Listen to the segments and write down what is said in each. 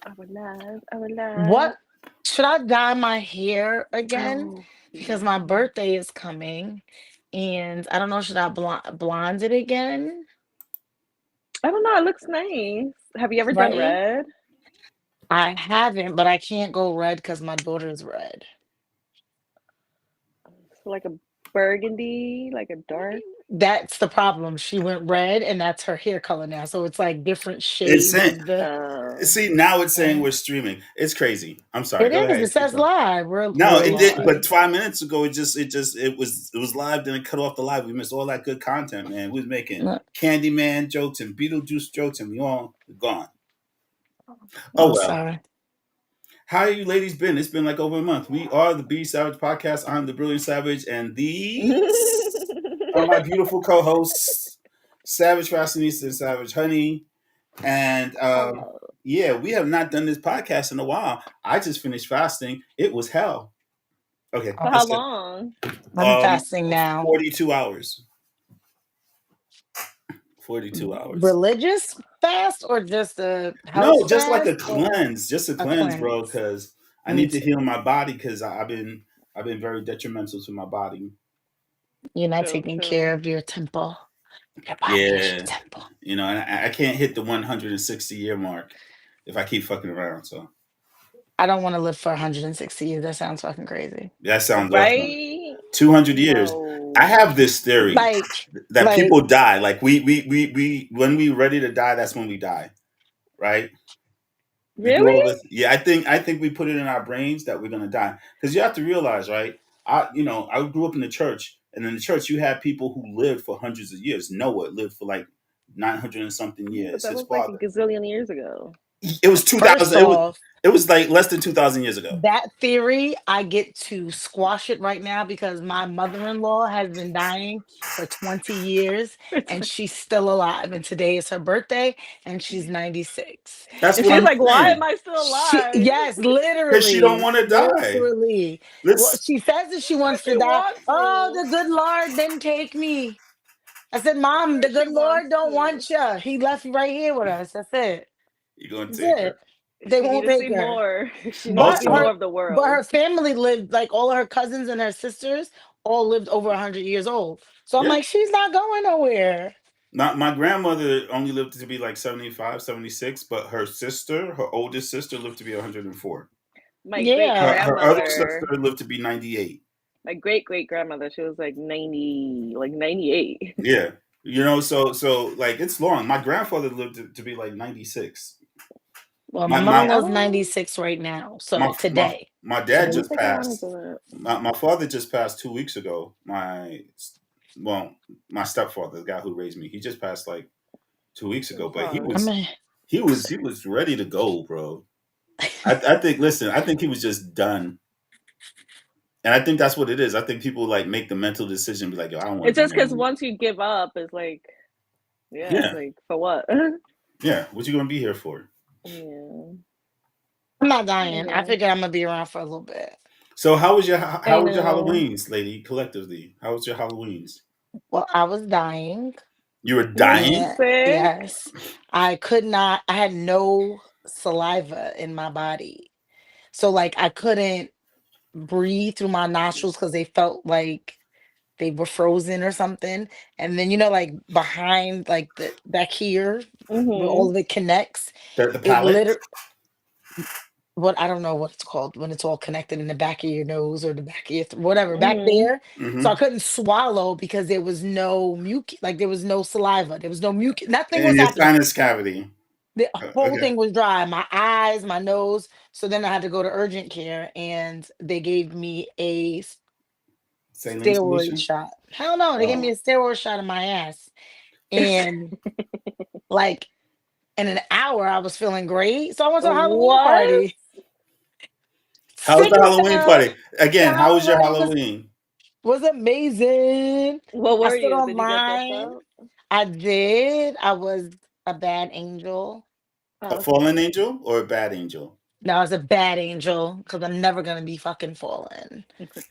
I would love. I would love. What should I dye my hair again? Oh, Because my yeah. birthday is coming, and I don't know, should I blonde it again? I don't know. It looks nice. Have you ever done Right? red? I haven't, but I can't go red because my daughter is red. So like a burgundy, like a dark. That's the problem. She went red, and that's her hair color now. So it's like different It's shades saying. of the. See, now it's saying Yeah. we're streaming. It's crazy. I'm sorry. It Go is. ahead. It says live. No, We're it did. live. But 5 minutes ago, it was live. Then it cut off the live. We missed all that good content, man. We was making No, Candyman jokes and Beetlejuice jokes, and we all gone. Oh I'm well. sorry. How you ladies been? It's been like over a month. We are the B Savage Podcast. I'm the Brilliant Savage, and these are my beautiful co-hosts, Savage Fashionista and Savage Honey. And Hello. yeah, we have not done this podcast in a while. I just finished fasting. It was hell. Okay, For Oh, how that's it. long? I'm fasting now. 42 hours. 42 hours. Religious fast or just a health No, just like a fast or cleanse, just a a cleanse, bro. cleanse? Because I Me need to too. heal my body. Because I've been very detrimental to my body. You're not True, taking care true. of your temple. Your body is your Yeah, temple. and I can't hit the 160-year mark if I keep fucking around. So I don't want to live for 160 years. That sounds fucking crazy. that sounds awesome. Right? 200 years. I No. have this theory Like, that like, people die. Like we when we ready to die, that's when we die, right? We do Really? all this. Yeah, I think we put it in our brains that we're gonna die because you have to realize, right? I grew up in the church, and in the church you had people who lived for hundreds of years. Noah lived for like 900 and something Yeah, but years. that His was like a father. gazillion years ago. It was 2000. first It was off, it was like less than 2,000 years ago. that theory, I get to squash it right now because my mother-in-law has been dying for 20 years and she's still alive. And today is her birthday and she's 96. That's And what she's I'm like, why am saying. I still alive? Yes, Because she don't literally, want to die. literally. Well, Let's. she says that she But wants to she die. wants Oh, to. the good Lord didn't take me. I said, Mom, But the she good wants Lord don't to. want you. He left you right here with us. That's it. You gonna That's take it. her? They She need won't to take see her. more. She need to But see more Also, her of the but world. her family lived, like all of her cousins and her sisters all lived over 100 years old. So I'm yeah. like, she's not going nowhere. Not my grandmother only lived to be like 75, 76, but her sister, her oldest sister, lived to be 104. My great Yeah. Her other sister grandmother, lived to be 98. my great grandmother, she was like 90, like 98. Yeah. So like it's long. My grandfather lived to be like 96. Well, my My my mother-in-law's Oh, 96 right now. my So my, today. my I dad need to Today. just take advantage passed. of it. My father just passed 2 weeks ago. Well, my stepfather, the guy who raised me, he just passed like 2 weeks I'm ago. But he I sorry. was mean, he was he was ready to go, bro. I think. Listen, I think he was just done, and I think that's what it is. I think people like make the mental decision, be like, "Yo, I don't want It's to do just no because more." once you give up, it's like, yeah, it's Yeah, like, for what? yeah. What you gonna be here for? Yeah, I'm not I dying. I guess. figure I'm gonna be around for a little bit. So I how was your know. Halloweens, lady? Collectively, how was your Halloweens? Well, I was dying. You were You were dying. And sick? yes, I could not, I had no saliva in my body. So like I couldn't breathe through my nostrils because they felt like they were frozen or something. And then like behind like the back here where Mm-hmm. all of it connects, The it palate. literally what I don't know what it's called when it's all connected in the back of your nose or the back of your whatever back Mm-hmm. there. So I Mm-hmm. couldn't swallow because there was no mucus, like there was no saliva, there was no mucus, nothing In was your happening. sinus cavity. The whole Okay. thing was dry, my eyes, my nose. So then I had to go to urgent care and they gave me a Saline steroid solution. shot. Hell no, they gave me Oh. a steroid shot in my ass. And like in an hour, I was feeling great. So I went to a Halloween What? party. How was Sick the as Halloween hell. party? The Again, how was your Halloween Halloween? was amazing. What I were stood you? Did you get dressed online. up? I did. I was a bad angel. A Oh, fallen okay. angel or a bad angel? No, I was a bad angel because I'm never gonna be fucking fallen.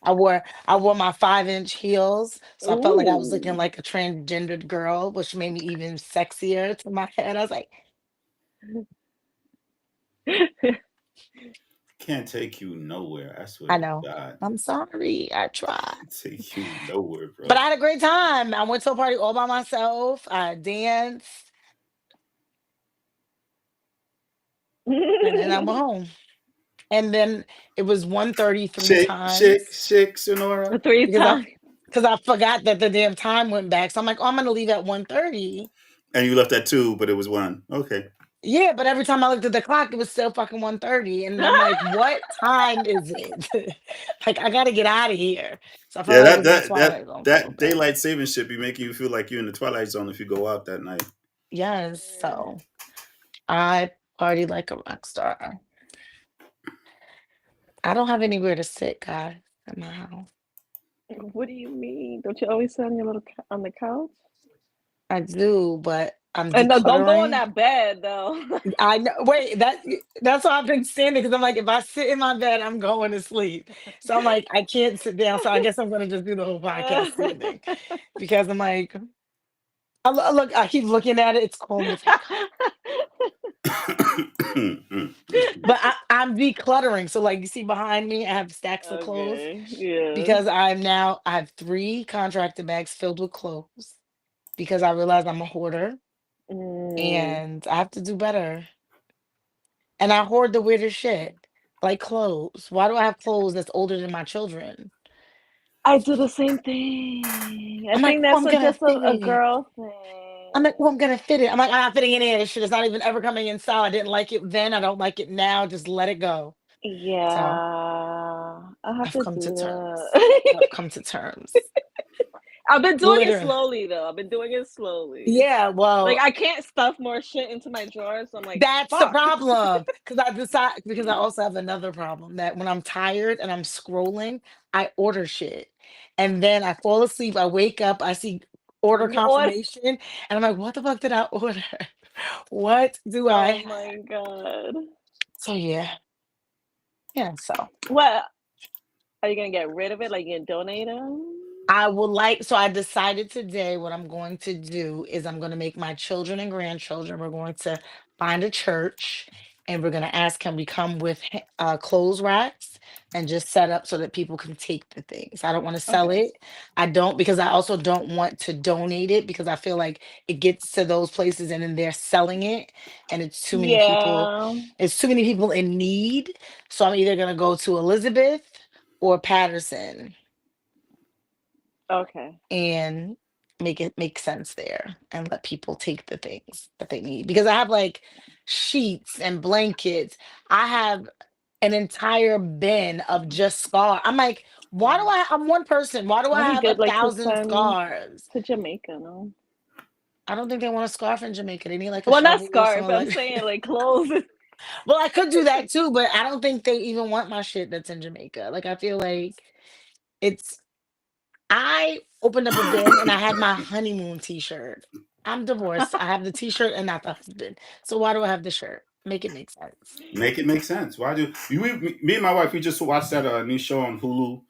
I wore my 5-inch heels, so I felt like I was looking Ooh. like a transgendered girl, which made me even sexier to my head. I was like, Can't take you nowhere. I swear I to know. God. I'm sorry. I tried. Can't take you nowhere, But bro. I had a great time. I went to a party all by myself. I danced, and then I went home. And then it was 1:30 three times Sonora. Three because I times. because I forgot that the damn time went back. So I'm like, oh, I'm gonna leave at 1:30. And you left at 2, but it was 1. Okay. Yeah, but every time I looked at the clock, it was still fucking 1:30. And I'm like, what time is it? Like, I gotta get out of here. So I felt Yeah, like I that was in the that that Twilight Zone for a little that bit. daylight saving shit be making you feel like you're in the Twilight Zone if you go out that night. Yes, so I party like a rock star. I don't have anywhere to sit, guys, at my house. What do you mean? Don't you always sit on your little on the couch? I do, but I'm And no, don't go in decluttering. that bed though. I know. Wait, that's why I've been standing because I'm like, if I sit in my bed, I'm going to sleep. So I'm like, I can't sit down. So I guess I'm gonna just do the whole podcast standing because I'm like, I keep looking at it. It's cold as heck. But I'm decluttering. So like you see behind me, I have stacks of clothes Okay. Yeah. because I have 3 contractor bags filled with clothes because I realize I'm a hoarder Mm. and I have to do better. And I hoard the weirdest shit, like clothes. Why do I have clothes that's older than my children? I do the same thing. I I'm like, think oh, that's I'm gonna just fit a it. girl I'm like, thing. oh, I'm gonna fit it. I'm like, I'm not fitting any of this shit. It's not even ever coming in style. I didn't like it then. I don't like it now. Just let it go. So Yeah, I have I've to come to do terms. that. I've come to terms. I've been doing it Literally. slowly though. I've been doing it slowly. Yeah, Like well, I can't stuff more shit into my drawers. So I'm like, that's the fuck. problem. Because I also have another problem that when I'm tired and I'm scrolling, I order shit. And then I fall asleep, I wake up, I see order What? confirmation, and I'm like, what the fuck did I order? What do I Oh have? my god. So yeah. Yeah, so What? Are you gonna get rid of it? Like you gonna donate them? so I decided today what I'm going to do is I'm going to make my children and grandchildren, we're going to find a church and we're going to ask, can we come with clothes racks and just set up so that people can take the things. I don't want to sell Okay. it. I don't, because I also don't want to donate it because I feel like it gets to those places and then they're selling it and it's too many people. Yeah. It's too many people in need. So I'm either going to go to Elizabeth or Patterson Okay. and make it make sense there and let people take the things that they need because I have like sheets and blankets. I have an entire bin of just scarves. I'm like, I'm one person, why do I That'd be have a good, like to thousand send scarves? to Jamaica, no? I don't think they want a scarf in Jamaica. They need like a Well, not shovel or scarf. something I'm like saying like clothes. well, I could do that too, but I don't think they even want my shit that's in Jamaica. Like I feel like it's I opened up a bin and I had my honeymoon t-shirt. I'm divorced. I have the t-shirt and not the husband. So why do I have the shirt? Make it make sense. Make it make sense. Why do me and my wife? We just watched that new show on Hulu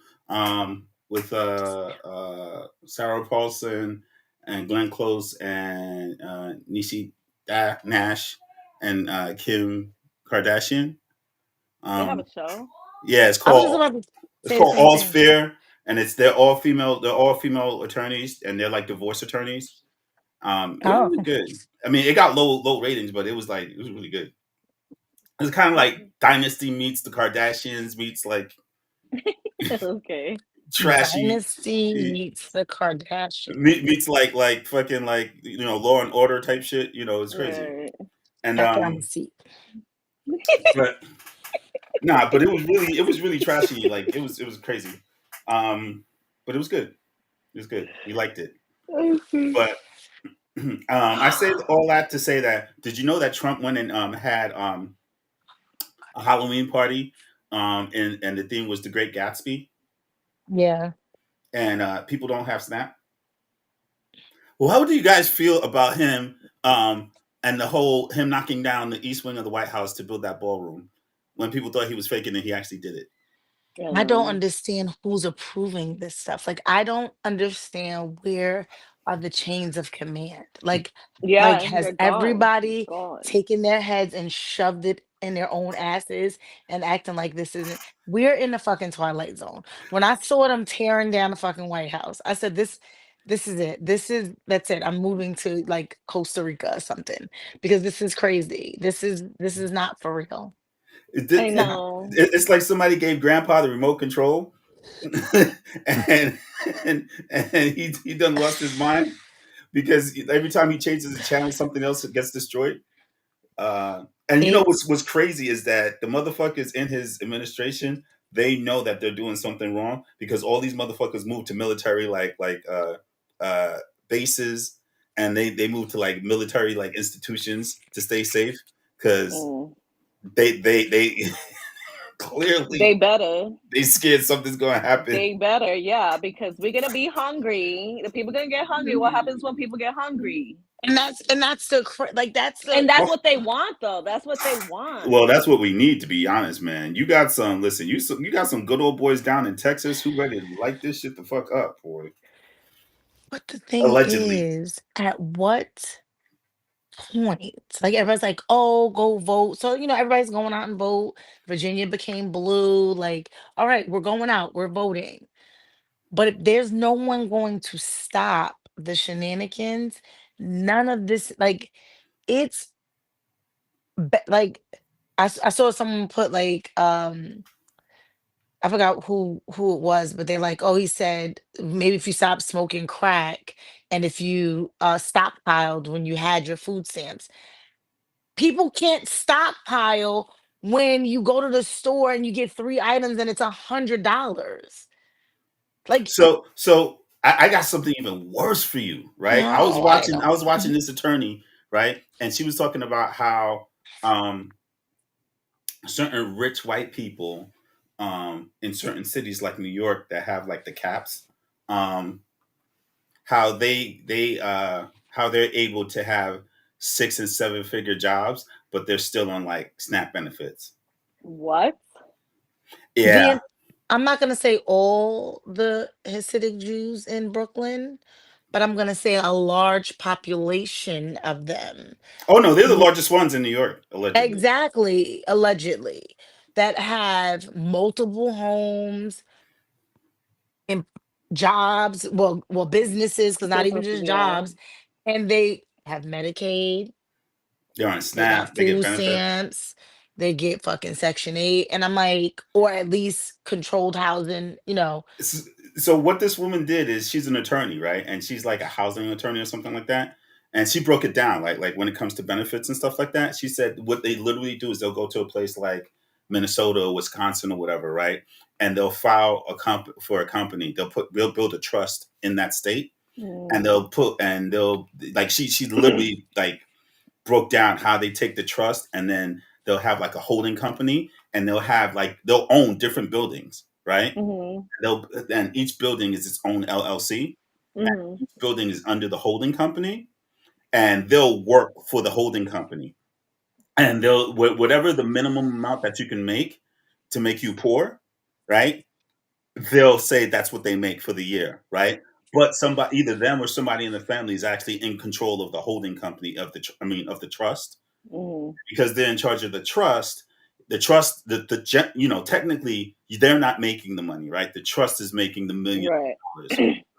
with Sarah Paulson and Glenn Close and Nishi Nash and Kim Kardashian. They have a Um, show. yeah, I was just about to it's say the called same All's thing. Fair, and they're all female. They're all female attorneys, and they're like divorce attorneys. It was Oh, really good. I mean, it got low ratings, but it was really good. It's kind of like Okay. Dynasty meets the Kardashians meets like Okay. trashy Dynasty meets the Kardashians. meets like fucking like Law and Order type shit. It's crazy. Right. And After I'm a seat. but but it was really trashy. Like it was crazy. But it was good. It was good. We liked it. Okay. But I said all that to say that did you know that Trump went and had a Halloween party and the theme was The Great Gatsby Yeah. and people don't have Snap. Well, how do you guys feel about him and the whole him knocking down the east wing of the White House to build that ballroom when people thought he was faking it, he actually did it. I don't Um, understand who's approving this stuff. Like I don't understand where are the chains of command. Like yeah, has they're gone. everybody Gone. taken their heads and shoved it in their own asses and acting like this isn't. We're in the fucking Twilight Zone. When I saw them tearing down the fucking White House, I said, this is it. That's it. I'm moving to like Costa Rica or something because this is crazy. This is not for real. It, I it, know. it's like somebody gave Grandpa the remote control, and and he done lost his mind because every time he changes the channel, something else gets destroyed. And you know It's what's crazy is that the motherfuckers in his administration, they know that they're doing something wrong because all these motherfuckers move to military uh, bases, and they move to like military like institutions to stay safe because Mm. they They clearly better. they scared something's gonna happen. They better, yeah, because we're gonna be hungry. The people gonna get hungry. What happens when people get hungry? and that's like that's the And that's Well, what they want, though. That's what they want. well, that's what we need to be honest, man. You got some. Listen, you got some good old boys down in Texas who ready to light this shit the fuck up, boy. but the thing Allegedly. is, at what point? Like everybody's like, oh, go vote. So, everybody's going out and vote. Virginia became blue. Like, all right, we're going out, we're voting. But if there's no one going to stop the shenanigans, none of this, like, it's like I saw someone put like I forgot who it was, but they're like, oh, he said maybe if you stop smoking crack and if you stockpiled when you had your food stamps. People can't stockpile when you go to the store and you get 3 items and it's $100. Like, So I got something even worse for you, right? I was no, I watching I don't. was watching this attorney, right? And she was talking about how um certain rich white people in certain cities like New York that have like the caps, um how how they're able to have 6 and 7 figure jobs, but they're still on like SNAP benefits. What? The Yeah. en- I'm not gonna say all the Hasidic Jews in Brooklyn, but I'm gonna say a large population of them. Oh no, they're the w- largest ones in New York, allegedly. Exactly, allegedly, that have multiple homes and jobs, well, businesses, because not even Business, just yeah. jobs, and they have Medicaid, They're on they got SNAP. They get food benefits. stamps, they get fucking Section 8, and I'm like, or at least controlled housing. So what this woman did is she's an attorney, right? And she's like a housing attorney or something like that. And she broke it down, like when it comes to benefits and stuff like that. She said what they literally do is they'll go to a place like Minnesota or Wisconsin or whatever, right? And they'll file for a company. They'll build a trust in that state, and Mm. they'll like she literally like broke down how they take the trust, and then they'll have like a holding company, and they'll own different buildings, right? Mhm. They'll and each building is its own LLC. And Mhm. each building is under the holding company, and they'll work for the holding company, and whatever the minimum amount that you can make to make you poor, right? They'll say that's what they make for the year, right? But somebody, either them or somebody in the family, is actually in control of the holding company of the trust, Mhm. because they're in charge of the trust. The trust, technically they're not making the money, right? The trust is making the million Right. dollars.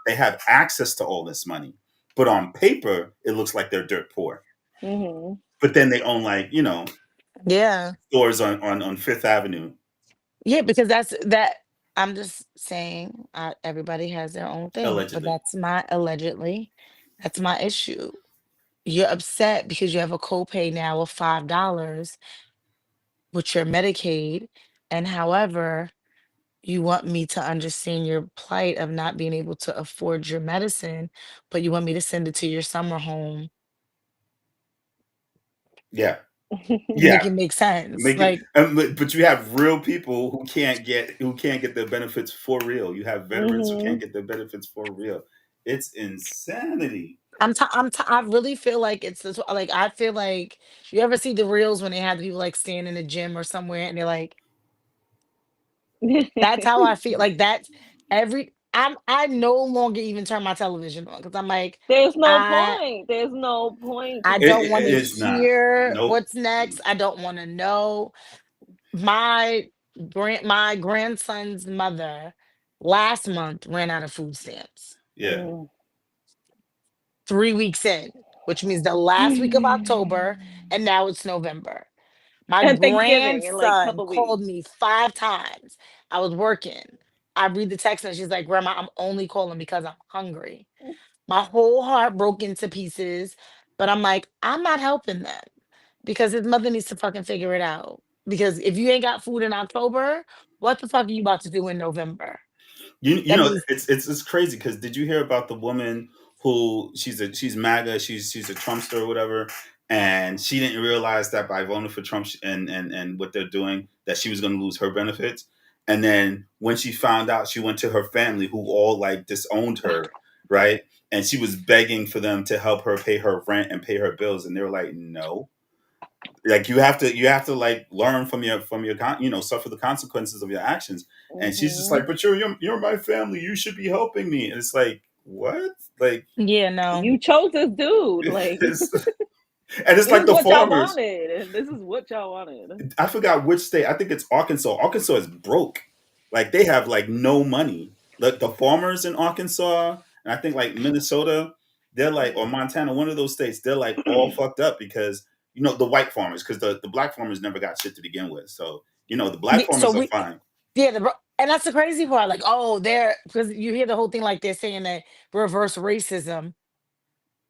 They have access to all this money, but on paper it looks like they're dirt poor. Mhm. But then they own like Yeah. stores on Fifth Avenue, Yeah, because that's that. I'm just saying, everybody has their own thing, but allegedly. that's my allegedly. That's my issue. You're upset because you have a copay now of $5 with your Medicaid, and however, you want me to understand your plight of not being able to afford your medicine, but you want me to send it to your summer home. Yeah, Make yeah. it make sense. Make it, Like, but you have real people who can't get their benefits for real. You have veterans who can't Mhm. get their benefits for real. It's insanity. I really feel like it's this. Like, I feel like you ever see the reels when they have the people like stand in the gym or somewhere and they're like, that's how I feel. Like, that's every. I no longer even turn my television on because I'm like, There's no I point. There's no point I to don't want to It's not. hear Nope. what's next. I don't want to know. My my grandson's mother last month ran out of food stamps. Yeah. 3 weeks in, which means the last week of October, and now it's November. My And Thanksgiving in like a grandson couple called weeks. me 5 times. I was working. I read the text and she's like, Grandma, I'm only calling because I'm hungry. My whole heart broke into pieces, but I'm like, I'm not helping them because his mother needs to fucking figure it out. Because if you ain't got food in October, what the fuck are you about to do in November? You That know, means it's crazy because did you hear about the woman who she's MAGA, she's a Trumpster or whatever, and she didn't realize that by voting for Trump and what they're doing that she was going to lose her benefits, and then when she found out, she went to her family who all like disowned her, right? And she was begging for them to help her pay her rent and pay her bills, and they were like, no. Like you have to like learn from your suffer the consequences of your actions. And she's just like, but you're my family, you should be helping me. And it's like, what? Like, yeah, no. You chose this dude. Like it's, and it's this like is the what y'all farmers. wanted. And this is what y'all wanted. I forgot which state. I think it's Arkansas. Arkansas is broke. Like they have like no money. Like the farmers in Arkansas, and I think like Minnesota, they're like, or Montana, one of those states, they're like all fucked up because the white farmers, because the black farmers never got shit to begin with. So the black So farmers are we fine. yeah, and that's the crazy part. Like, oh, they're because you hear the whole thing like they're saying that reverse racism.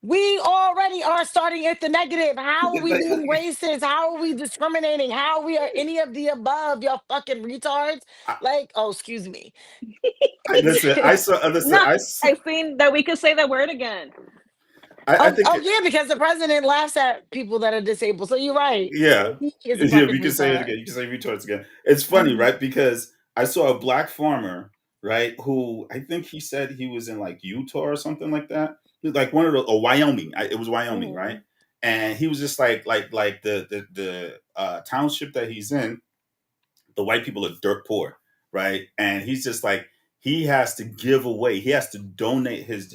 We already are starting at the negative. How are we being racist? How are we discriminating? How we are any of the above? Y'all fucking retards. I, Like, oh, excuse me. listen, I saw. Listen, No, I've seen that we could say that word again. I think. Oh yeah, because the president laughs at people that are disabled. So you're right. Yeah. He is a Yeah, fucking we can say it retard. again. You can say retards again. It's funny, Mhm. right? Because I saw a black farmer, right, who I think he said he was in like Utah or something like that. He was like one of the or Wyoming. It was Wyoming, right? And he was just like the township that he's in, the white people are dirt poor, right? And he's just like he has to give away, he has to donate his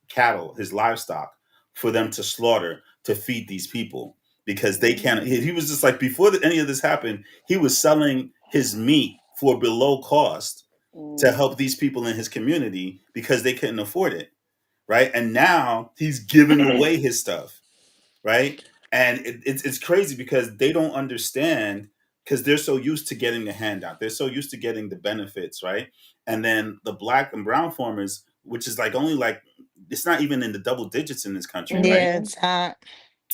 cattle, his livestock for them to slaughter to feed these people because they can't. He was just like before any of this happened, he was selling his meat for below cost to help these people in his community because they couldn't afford it, right? And now he's giving away his stuff, right? And it's crazy because they don't understand because they're so used to getting the handout. They're so used to getting the benefits, right? And then the black and brown farmers, which is like only like it's not even in the double digits in this country, right? Yeah, it's not.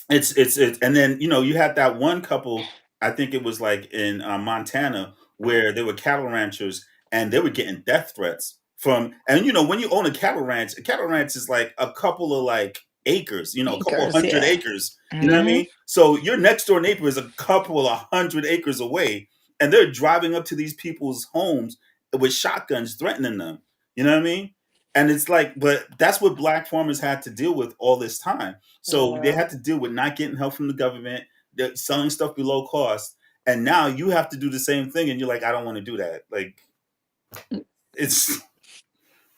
It's and then you had that one couple, I think it was like in Montana, where they were cattle ranchers and they were getting death threats from. And when you own a cattle ranch is like a couple of like acres, a couple of Acres, hundred yeah. acres, you know what I mean? So your next door neighbor is a couple of hundred acres away, and they're driving up to these people's homes with shotguns threatening them, you know what I mean? And it's like, but that's what black farmers had to deal with all this time. So they had to deal with not getting help from the government, they're selling stuff below cost, and now you have to do the same thing. And you're like, I don't want to do that. Like, it's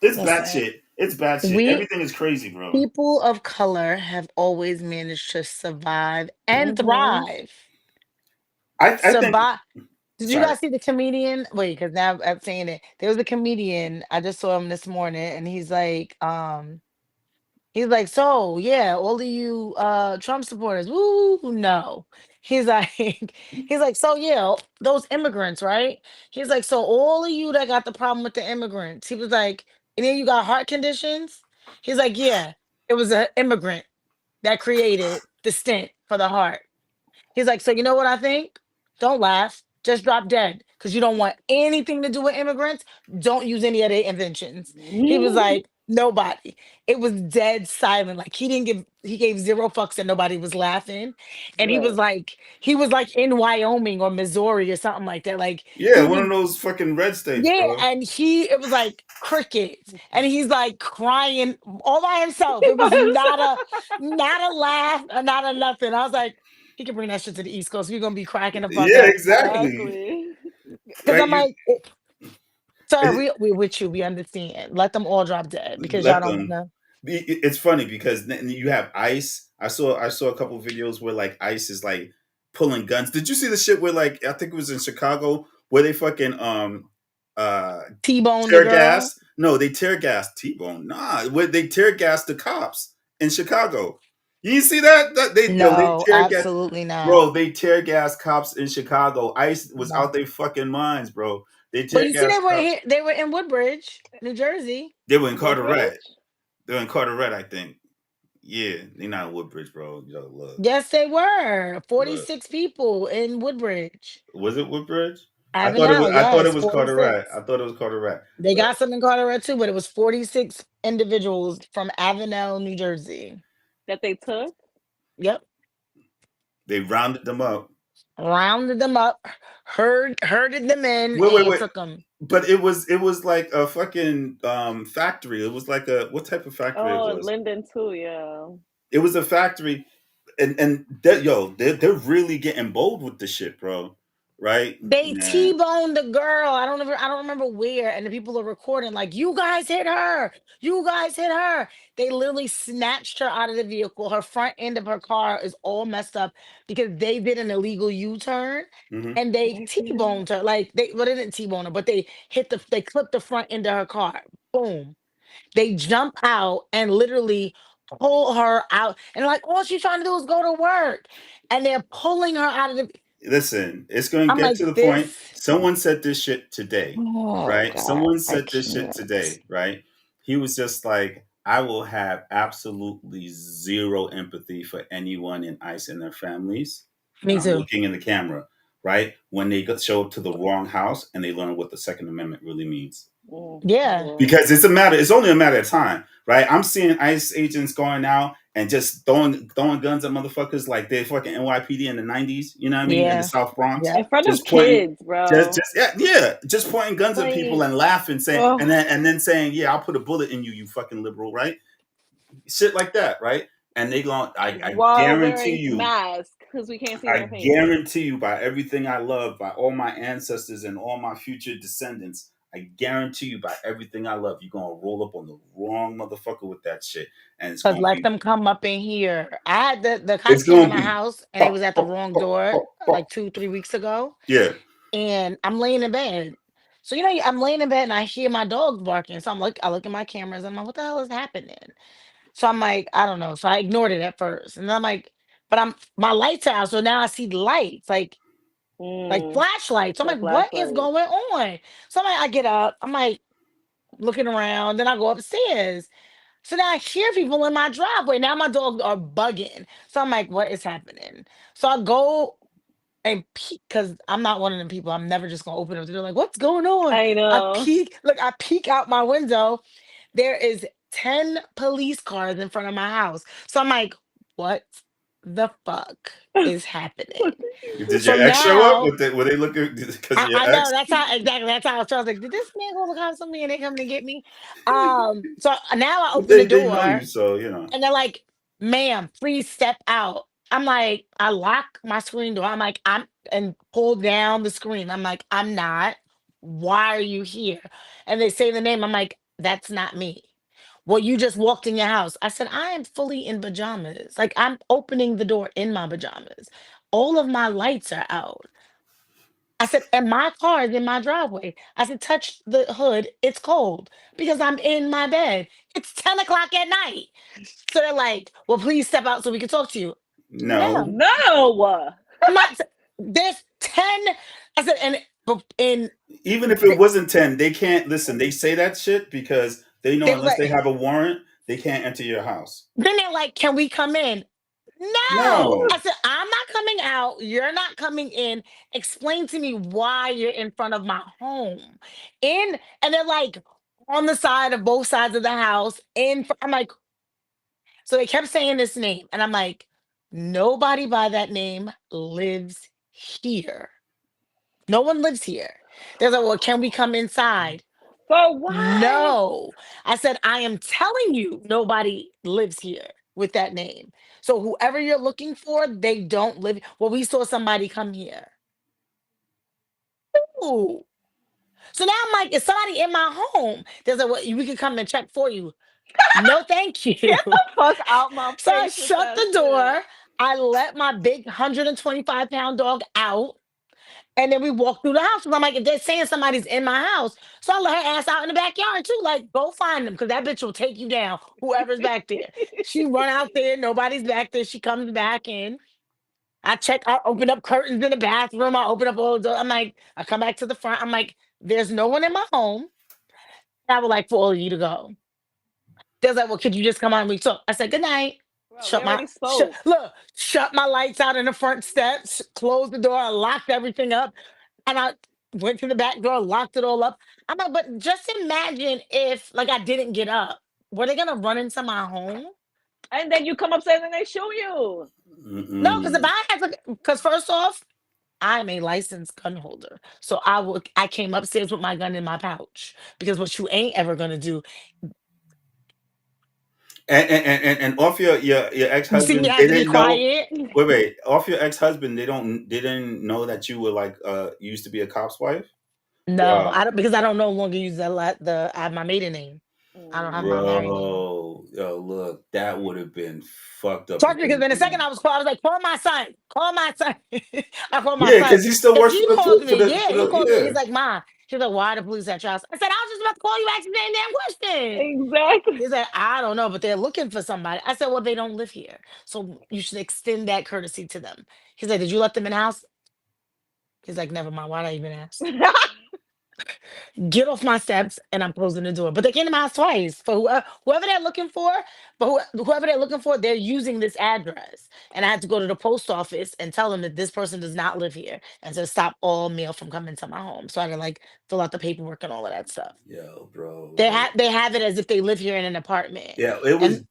bad Listen, shit. It's bad shit. we Everything is crazy, bro. people of color have always managed to survive and thrive. I think. Survive. Did you Sorry. guys see the comedian? Wait, because now I'm saying it. There was a comedian. I just saw him this morning, and he's like, so yeah, all of you Trump supporters, woo, no. He's like, he's like, so yeah, those immigrants, right? He's like, so all of you that got the problem with the immigrants, he was like, and then you got heart conditions. He's like, yeah, it was an immigrant that created the stent for the heart. He's like, so you know what I think? Don't laugh. Just drop dead. Because you don't want anything to do with immigrants. Don't use any of their inventions. He was like, nobody. It was dead silent. Like he gave zero fucks and nobody was laughing. And he was like in Wyoming or Missouri or something like that. Like Yeah, he one was of those fucking red states, yeah, bro. and it was like crickets, and he's like crying all by himself. It was not a laugh, or not a nothing. I was like, he can bring that shit to the East Coast. We're gonna be cracking the fuck Yeah, up. exactly. Because Right? I'm like, Sir, we with you. We understand. Let them all drop dead because y'all Let don't them. wanna. It's funny because then you have Ice. I saw a couple videos where like Ice is like pulling guns. Did you see the shit where like I think it was in Chicago where they fucking uh T-bone the tear girl. gas? No, they tear gas T-Bone. Nah, where they tear gas the cops in Chicago. You see that? They No, tear gas, absolutely not. bro. They tear gas cops in Chicago. Ice was No. out their fucking minds, bro. They But tear you see, gas they were cops. here. They were in Woodbridge, New Jersey. They were in Carteret. Woodbridge? They're in Carteret, I think. Yeah, they not in Woodbridge, bro. Yo, look, Yes, they were. look. 46 people in Woodbridge. Was it Woodbridge? Avenel, I thought it yes, was Carteret. 46. I thought it was Carteret. They But got some in Carteret too, but it was 46 individuals from Avenel, New Jersey. That they took? Yep. they rounded them up. Rounded them up, herded them in, Wait, and wait. took them. But it was like a fucking factory. It was like a what type of factory it Oh, was? Linden too, yeah. It was a factory, and that yo, they're really getting bold with the shit, bro. Right? They Yeah. T-boned the girl. I don't remember where. And the people are recording, like, you guys hit her. You guys hit her. They literally snatched her out of the vehicle. Her front end of her car is all messed up because they did an illegal U-turn Hmm. and they Mhm. T-boned her. Like they didn't T-bone her, but they clipped the front end of her car. Boom. They jump out and literally pull her out. And like, all she's trying to do is go to work. And they're pulling her out of the. Listen, it's going to I'm get like, to the point. this. Someone said this shit today, Oh right? God, Someone I said this shit can't. today, right? He was just like, I will have absolutely zero empathy for anyone in ICE and their families. And Me I'm too. looking in the camera, right? When they show up to the wrong house and they learn what the Second Amendment really means. Yeah. Yeah. Because it's only a matter of time, right? I'm seeing ICE agents going out and just throwing guns at motherfuckers like they fucking NYPD in the 90s, you know what I mean, in the Yeah. South Bronx, In Yeah. front of just pointing, kids, bro. just pointing guns at people Like, and laughing, saying, oh, and then saying, yeah, I'll put a bullet in you, you fucking liberal, right? Shit like that, right? And they going, I while guarantee wearing you, masks because we can't see I their faces. guarantee you, by everything I love, by all my ancestors and all my future descendants, I guarantee you, by everything I love, you're gonna roll up on the wrong motherfucker with that shit, and Cause let them come up in here. I had the it's cops came to gonna my be, house and it was at the wrong door like 2, 3 weeks ago. yeah. And I'm laying in bed. So I'm laying in bed and I hear my dogs barking. So I look at my cameras. I'm like, what the hell is happening? So I'm like, I don't know. So I ignored it at first. And then I'm like, but my lights are out. So now I see the lights, like Mm, flashlights. So I'm the like, what is flashlight. going on? So I get up. I'm like looking around. Then I go upstairs. So now I hear people in my driveway. Now my dogs are bugging. So I'm like, what is happening? So I go and peek because I'm not one of them people. I'm never just gonna open up the door like, what's going on? I know. I peek out my window. There is 10 police cars in front of my house. So I'm like, what the fuck is happening? Did So your ex show up? now Were they looking? Because your I know ex, that's how I was like, did this man go to the cops on me and they coming to get me? So now I open the they know you, door so and they're like, ma'am, please step out. I'm like, I lock my screen door. I'm like, and pull down the screen. I'm like, I'm not. Why are you here? And they say the name. I'm like, that's not me. Well, you just walked in your house. I said, I am fully in pajamas. Like, I'm opening the door in my pajamas. All of my lights are out. I said, and my car is in my driveway. I said, touch the hood. It's cold because I'm in my bed. It's 10 o'clock at night. So they're like, well, please step out so we can talk to you. no. Ma'am, No. I'm not, there's 10. I said, and Even if it wasn't 10, they can't listen. They say that shit because they know they were unless they like, have a warrant, they can't enter your house. then they're like, can we come in? No. No, I said, I'm not coming out. You're not coming in. Explain to me why you're in front of my home. And they're like on the side of both sides of the house. I'm like, so they kept saying this name. And I'm like, nobody by that name lives here. No one lives here. They're like, well, can we come inside? For what? No. I said, I am telling you, nobody lives here with that name. So whoever you're looking for, they don't live. Well, we saw somebody come here. Ooh. So now I'm like, is somebody in my home? There's like, well, we can come and check for you. No, thank you. Get the fuck out my So I face with shut that the shit. door. I let my big 125-pound dog out. And then we walk through the house. 'Cause I'm like, if they're saying somebody's in my house, so I let her ass out in the backyard too. Like, go find them because that bitch will take you down, whoever's back there. She run out there, nobody's back there. She comes back in. I check, I open up curtains in the bathroom. I open up all the I'm like, I come back to the front. I'm like, there's no one in my home. I would like for all of you to go. They're like, well, could you just come on and we talk? I said, good night. Bro, we already Shut spoke. look, shut my lights out in the front steps, closed the door, I locked everything up, and I went to the back door, locked it all up. I'm like, but just imagine if like I didn't get up. Were they gonna run into my home? And then you come upstairs and they shoot you. No, because if Mm-mm. I had to, because first off, I'm a licensed gun holder. So I came upstairs with my gun in my pouch. Because what you ain't ever gonna do, And off your ex you see me husband, they have to be didn't know. quiet. Wait. Off your ex husband, they didn't know that you were like used to be a cop's wife. No, Bro, I don't because I don't no longer use I have my maiden name. I don't have my married name. bro, yo, look, that would have been fucked up if Talk to me they because in a second didn't. I was called. I was like, call my son. Call my son. I called my Yeah, son. because he still Because works he for the called me. for Yeah, he the called me. He's yeah. like, Ma. She's like, why the police at your house? I said, I was just about to call you asking the same damn question. Exactly. He's like, I don't know, but they're looking for somebody. I said, well, they don't live here. So you should extend that courtesy to them. He's like, did you let them in the house? He's like, never mind. Why'd I even ask? Get off my steps and I'm closing the door. But they came to my house twice for whoever they're looking for. But whoever they're looking for, they're using this address. And I had to go to the post office and tell them that this person does not live here and to stop all mail from coming to my home. So I had to like fill out the paperwork and all of that stuff. Yo, bro, They have it as if they live here in an apartment. yeah, it And was.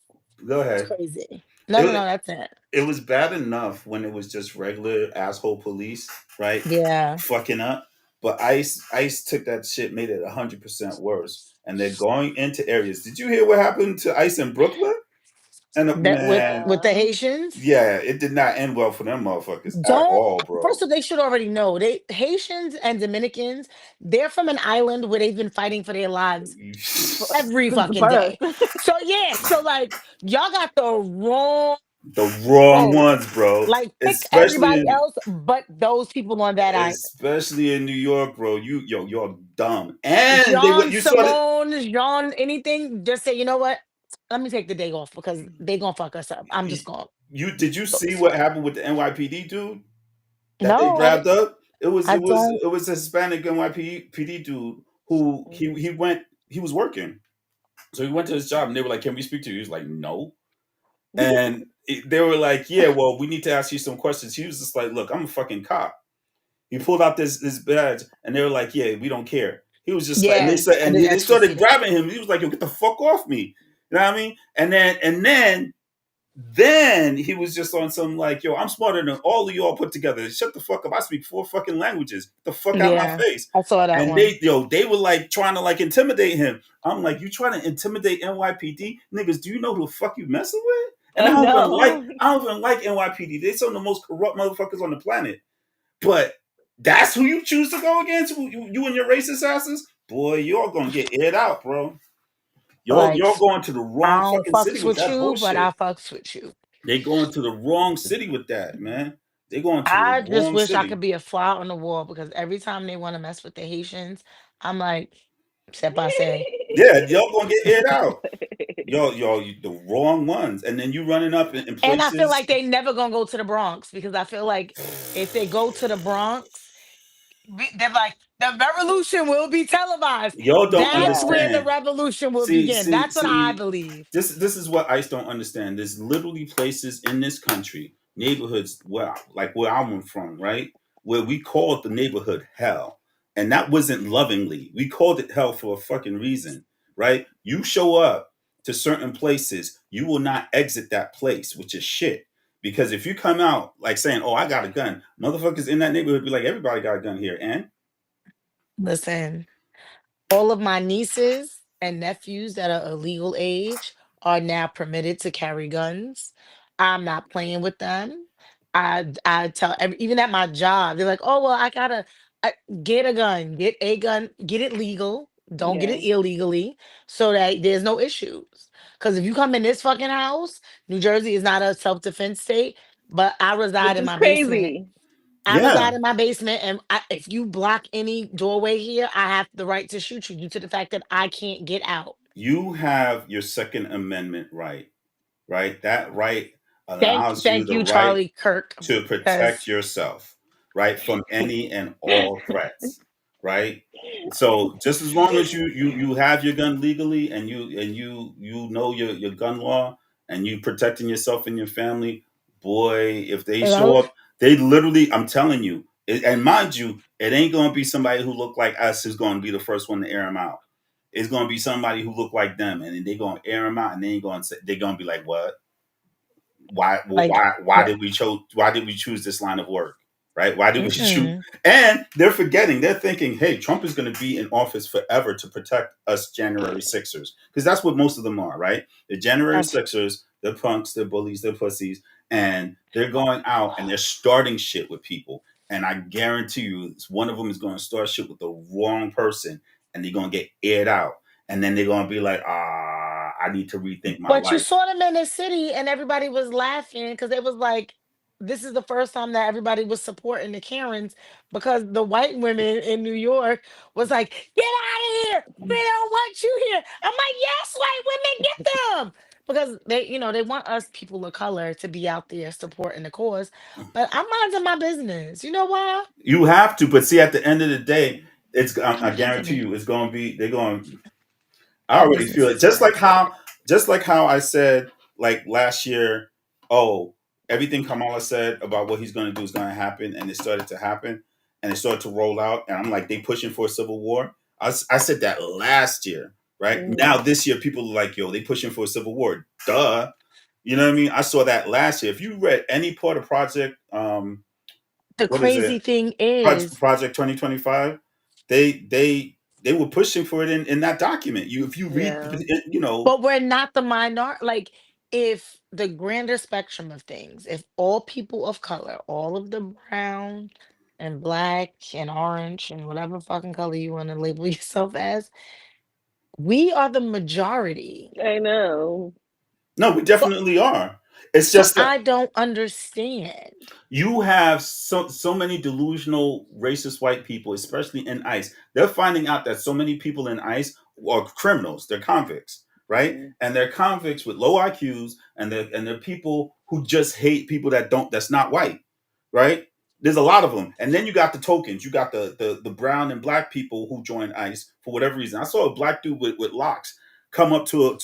Go it's ahead. crazy. No, no, no, It that's it. it was bad enough when it was just regular asshole police, right? Yeah. Fucking up. But Ice took that shit, made it 100% worse. And they're going into areas. Did you hear what happened to Ice in Brooklyn? And That man, with the Yeah. Haitians. yeah, it did not end well for them motherfuckers at Don't all, First bro. of all, they should already know. They Haitians and Dominicans, they're from an island where they've been fighting for their lives for every Since fucking birth. day. So yeah, so like y'all got the wrong The wrong folk. ones, bro. Like pick Especially everybody in else but those people on that island. New York, bro. You're dumb. And they John what you saw that Simone, John, anything, just say, you know what? Let me take the day off because they gonna fuck us up. I'm just going. you did you So see it's what fine. happened with the NYPD dude that they No, grabbed up? It was I it was don't. it was a Hispanic NYPD dude who he was working. So he went to his job and they were like, "Can we speak to you?" He was like, "No." And they were like, "Yeah, well, we need to ask you some questions." He was just like, "Look, I'm a fucking cop." He pulled out this badge and they were like, "Yeah, we don't care." He was just like, and they Yeah, said, I and did they actually see started that. grabbing him. He was like, "Yo, get the fuck off me!" You know what I mean? And then he was just on some like, "Yo, I'm smarter than all of y'all put together. Shut the fuck up. I speak 4 fucking languages. Get the fuck out my Yeah, face." I saw that And one. they were like trying to like intimidate him. I'm like, "You trying to intimidate NYPD niggas? Do you know who the fuck you messing with?" And I know. I don't even like NYPD. They some of the most corrupt motherfuckers on the planet. But that's who you choose to go against. You and your racist asses, boy, you're gonna get aired out, bro. Like, You're going to the I wrong don't fucking city fucks with with that you, but I bullshit. fucks with you. They going to the wrong city with that, man. They going to the I just wrong wish I could city. be a fly on the wall because every time they want to mess with the Haitians, I'm like, step I say. Yeah, y'all gonna get aired out. Y'all, you, the wrong ones, and then you running up in And I feel places. like they never gonna go to the Bronx because I feel like if they go to the Bronx, they're like, the revolution will be televised. Y'all don't That's where the understand. Yes. revolution will See, begin. see, That's what I see. believe. This is what ICE don't understand. There's literally places in this country, neighborhoods where I'm from, right? Where we called the neighborhood hell. And that wasn't lovingly. We called it hell for a fucking reason, right? You show up to certain places, you will not exit that place, which is shit. Because if you come out like saying, "Oh, I got a gun," motherfuckers in that neighborhood be like, "Everybody got a gun here," and Listen, all of my nieces and nephews that are of legal age are now permitted to carry guns. I'm not playing with them. I tell even at my job, they're like, "Oh well, I gotta." Get a gun, get a gun, get it legal. Don't get Yeah. it illegally, so that there's no issues. Because if you come in this fucking house, New Jersey is not a self defense state, but I reside Which in is my basement. crazy. I Yeah, reside in my basement, and if you block any doorway here, I have the right to shoot you due to the fact that I can't get out. you have your Second Amendment right, right? That right allows you Thank the you, right Charlie Kirk, to protect because yourself, right, from any and all threats, right? So just as long as you have your gun legally and you know your gun law and you protecting yourself and your family, boy, if they show up, they literally, I'm telling you, and mind you, it ain't gonna be somebody who look like us who's gonna be the first one to air them out. It's gonna be somebody who look like them, and then they gonna air them out, and they ain't gonna say, they're gonna be like, what? why like why what? did we choose this line of work, right? Why did we choose? Mm-mm. And they're thinking, hey, Trump is going to be in office forever to protect us January Sixers, because that's what most of them are, right? The January That's Sixers, they're punks, they're bullies, they're pussies, and they're going out and they're starting shit with people, and I guarantee you one of them is going to start shit with the wrong person, and they're going to get aired out, and then they're going to be like, I need to rethink my But you life. saw them in the city and everybody was laughing because it was like, this is the first time that everybody was supporting the Karens, because the white women in New York was like, get out of here. We don't want you here. I'm like, yes, white women, get them. Because they want us people of color to be out there supporting the cause. But I'm minding my business. You know why? You have to, but see, at the end of the day, I I'm having guarantee it. you, it's going to be. They're going. I My already feel business it. is fine. Just like how I said, like last year, oh, everything Kamala said about what he's going to do is going to happen, and it started to happen, and it started to roll out, and I'm like, they pushing for a civil war. I said that last year, right? Now Mm. this year, people are like, yo, they pushing for a civil war. Duh. You know what I mean? I saw that last year. If you read any part of Project, The what is crazy it? thing is, Project 2025, they were pushing for it in that document. If you read Yeah. it, but we're not the minority. Like, if the grander spectrum of things, if all people of color, all of the brown and black and orange and whatever fucking color you want to label yourself as, we are the majority. I know. no, we So, definitely are. It's so just that I don't understand. you have so many delusional racist white people, especially in ICE. They're finding out that so many people in ICE are criminals. They're convicts, right? Mm. And they're convicts with low IQs, and they're people who just hate people that's not white, right? There's a lot of them, and then you got the tokens. You got the brown and black people who join ICE for whatever reason. I saw a black dude with locks come up to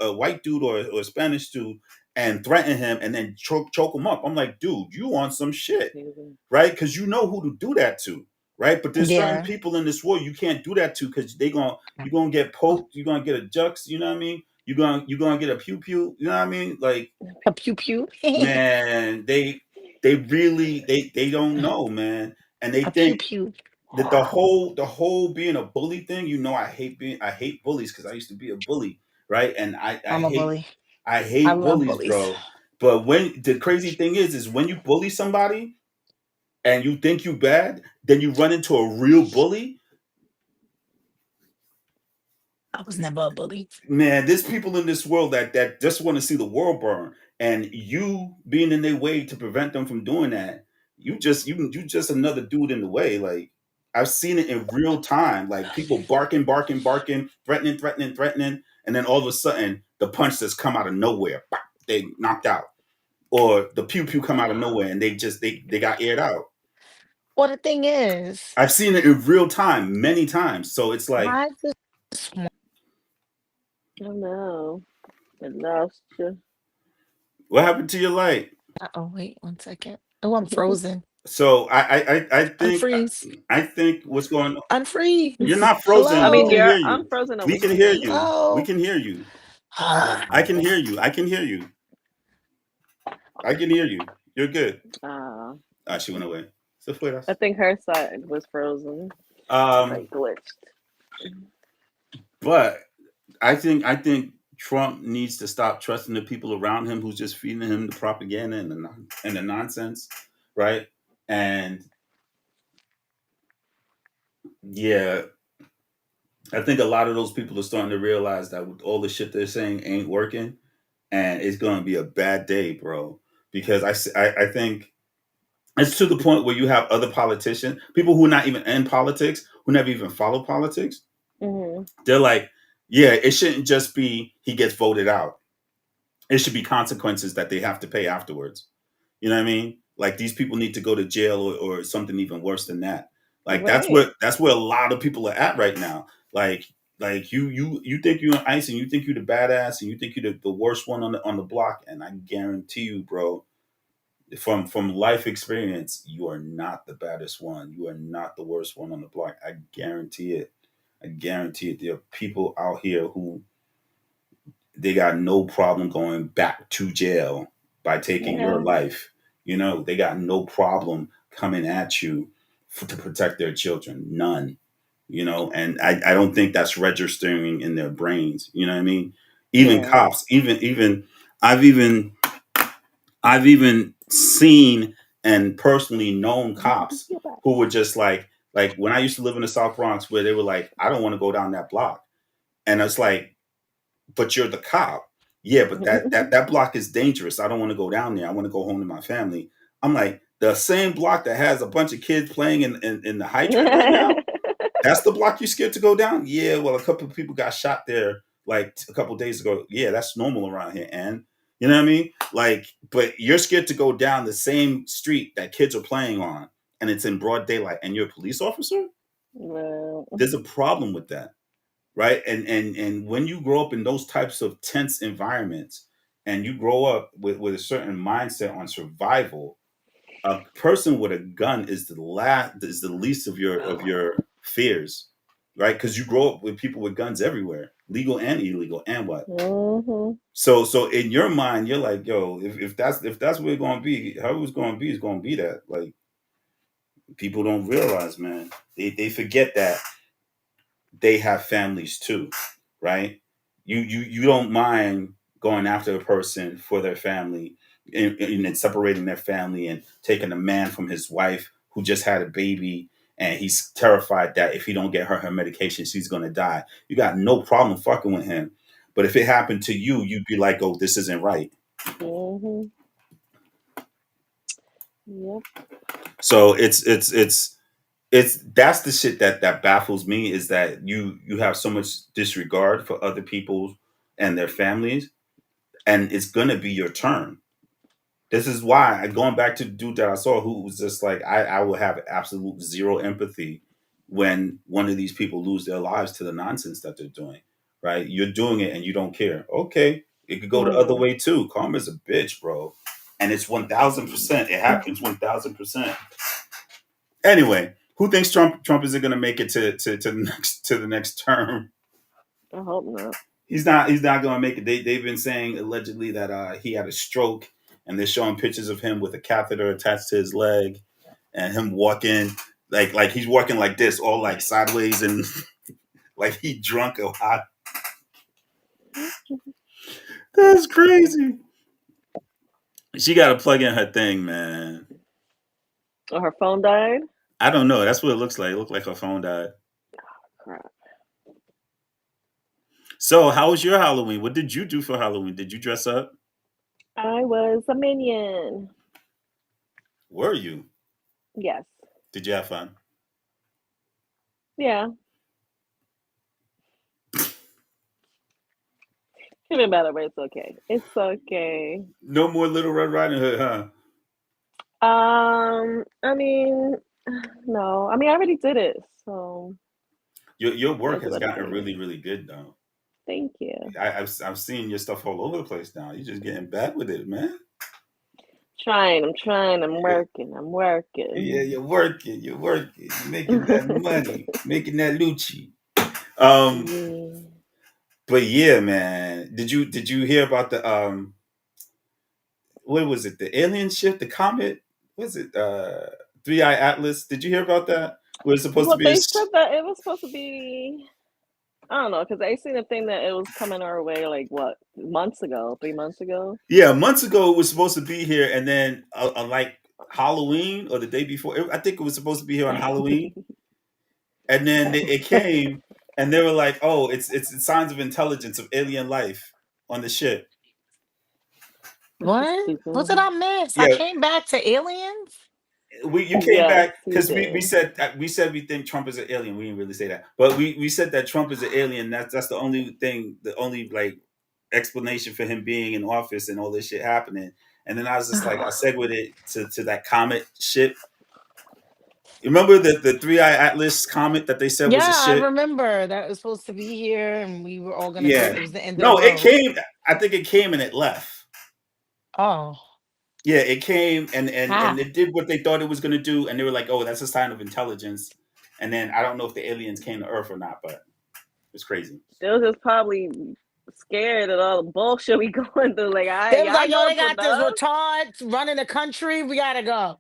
a white dude or a Spanish dude and threaten him and then choke him up. I'm like, dude, you on some shit, Crazy. right? Because you know who to do that to, right? But there's certain Yeah. people in this world you can't do that to because you're gonna get poked, you're gonna get a jux, you know what I mean? You're gonna get a pew pew, you know what I mean? Like, A pew pew. man, they really they don't know, man, and they A pew think pew. that the whole being a bully thing. I hate bullies because I used to be a bully, right? And I'm a bully. I I hate love bullies, bullies. bro. But when the crazy thing is when you bully somebody and you think you bad, then you run into a real bully. I was never a bully. Man, there's people in this world that just want to see the world burn, and you being in their way to prevent them from doing that, you just another dude in the way. Like, I've seen it in real time, like people barking, barking, barking, threatening, threatening, threatening, and then all of a sudden the punch just come out of nowhere. Bop, they knocked out, or the pew pew come out of nowhere, and they got aired out. Well, the thing is, I've seen it in real time many times, so it's like, why this one? I know. I lost you. what happened to your light? Oh, wait 1 second. Oh, I'm frozen. So I think Unfreeze. what's going on. You're Unfreeze. not frozen. I We mean, can Hello. hear I'm you. frozen over We can hear here. you. We Hello. can hear you. Ah, I can hear you. I can hear you. I can hear you. You're good. Uh, Ah, she went away. Se fueras. I think her side was frozen, Um, like glitched. but I think Trump needs to stop trusting the people around him who's just feeding him the propaganda and the nonsense, right? And Yeah, I think a lot of those people are starting to realize that with all the shit they're saying ain't working, and it's going to be a bad day, bro. Because I think it's to the point where you have other politicians, people who are not even in politics, who never even follow politics. Hmm. They're like, yeah, it shouldn't just be he gets voted out. It should be consequences that they have to pay afterwards. You know what I mean? Like these people need to go to jail or something even worse than that. Like Right. that's where a lot of people are at right now. Like you think you're an ice and you think you're the badass and you think you're the worst one on the block, and I guarantee you, bro, from life experience, you are not the baddest one. You are not the worst one on the block. I guarantee it. I guarantee it. There are people out here who they got no problem going back to jail by taking your Yeah. life. You know, they got no problem coming at you to protect their children. None. You know, and I don't think that's registering in their brains. You know what I mean? Even Yeah. cops, even I've even I've even seen and personally known cops Get back. who were just like when I used to live in the South Bronx, where they were like, I don't want to go down that block. And it's like, but you're the cop. Yeah, but that block is dangerous. I don't want to go down there. I want to go home to my family. I'm like, the same block that has a bunch of kids playing in the hydrant right now, that's the block you're scared to go down? Yeah, well, a couple of people got shot there like a couple of days ago. Yeah, that's normal around here. And you know what I mean? Like, but you're scared to go down the same street that kids are playing on and it's in broad daylight and you're a police officer? Well, There's a problem with that, right? And when you grow up in those types of tense environments and you grow up with a certain mindset on survival, a person with a gun is the least of your fears, right? Because you grow up with people with guns everywhere, legal and illegal, and what. hmm. So in your mind, you're like, yo, if that's where it's gonna be, how it's gonna be is gonna be that. Like people don't realize, man. They forget that they have families too, right? You don't mind going after a person for their family and separating their family and taking a man from his wife who just had a baby and he's terrified that if he don't get her medication, she's gonna die. You got no problem fucking with him. But if it happened to you, you'd be like, oh, this isn't right. Hmm. Yep. So it's that's the shit that baffles me is that you have so much disregard for other people and their families, and it's gonna be your turn. This is why going back to the dude that I saw who was just like I will have absolute zero empathy when one of these people lose their lives to the nonsense that they're doing. Right? You're doing it and you don't care. Okay, it could go the other Hmm. way too. Karma's a bitch, bro, and it's 1,000%. It happens 1,000%. Anyway, who thinks Trump isn't going to make it to the next term? I hope not. He's not going to make it. They've been saying allegedly that he had a stroke, and they're showing pictures of him with a catheter attached to his leg, and him walking like he's walking like this, all like sideways, and like he drunk or hot. That's crazy. She got to plug in her thing, man. Oh, her phone died? I don't know. That's what it looks like. It looked like her phone died. Crap. So, how was your Halloween? What did you do for Halloween? Did you dress up? I was a minion. Were you? Yes. Did you have fun? Yeah. Could be better, but it's okay. It's okay. No more Little Red Riding Hood, huh? I mean, no. I mean, I already did it, so Your it work is has what it gotten is. really, really good though. Thank you. I'm seeing your stuff all over the place now. You're just getting bad with it, man. I'm trying, I'm Yeah, working, yeah, I'm you're working, you're making that working. money, making that lucci. Um, Yeah. but yeah, man, did you hear about the what was it? The alien ship, the comet? Was it 3 Eye Atlas? Did you hear about that? Where it's supposed to Well, be a they said that it was supposed to be. I don't know, because I seen a thing that it was coming our way like what, months ago, 3 months ago. Yeah, months ago it was supposed to be here, and then like Halloween or the day before, I think it was supposed to be here on Halloween. and then it came, and they were like, "Oh, it's signs of intelligence of alien life on the ship." What? What did I miss? I Yeah, came back to aliens. you came Yes, back you because we did. said we think Trump is an alien. We didn't really say that, but we said that Trump is an alien. That's the only thing, the only like explanation for him being in office and all this shit happening. And then I was just like, I segued it to that comet ship. You remember the 3-Eye Atlas comet that they said was a Yeah, I ship? remember that was supposed to be here, and we were all gonna go. Yeah. It was the end of the No, it world. came. I think it came and it left. Oh, Yeah, it came and ah. it did what they thought it was going to do, and they were like, "Oh, that's a sign of intelligence." And then I don't know if the aliens came to Earth or not, but it's crazy. They was just probably scared of all the bullshit we going through. Like, They was y'all like, yo, know they it's got this enough. retard running the country. We gotta go.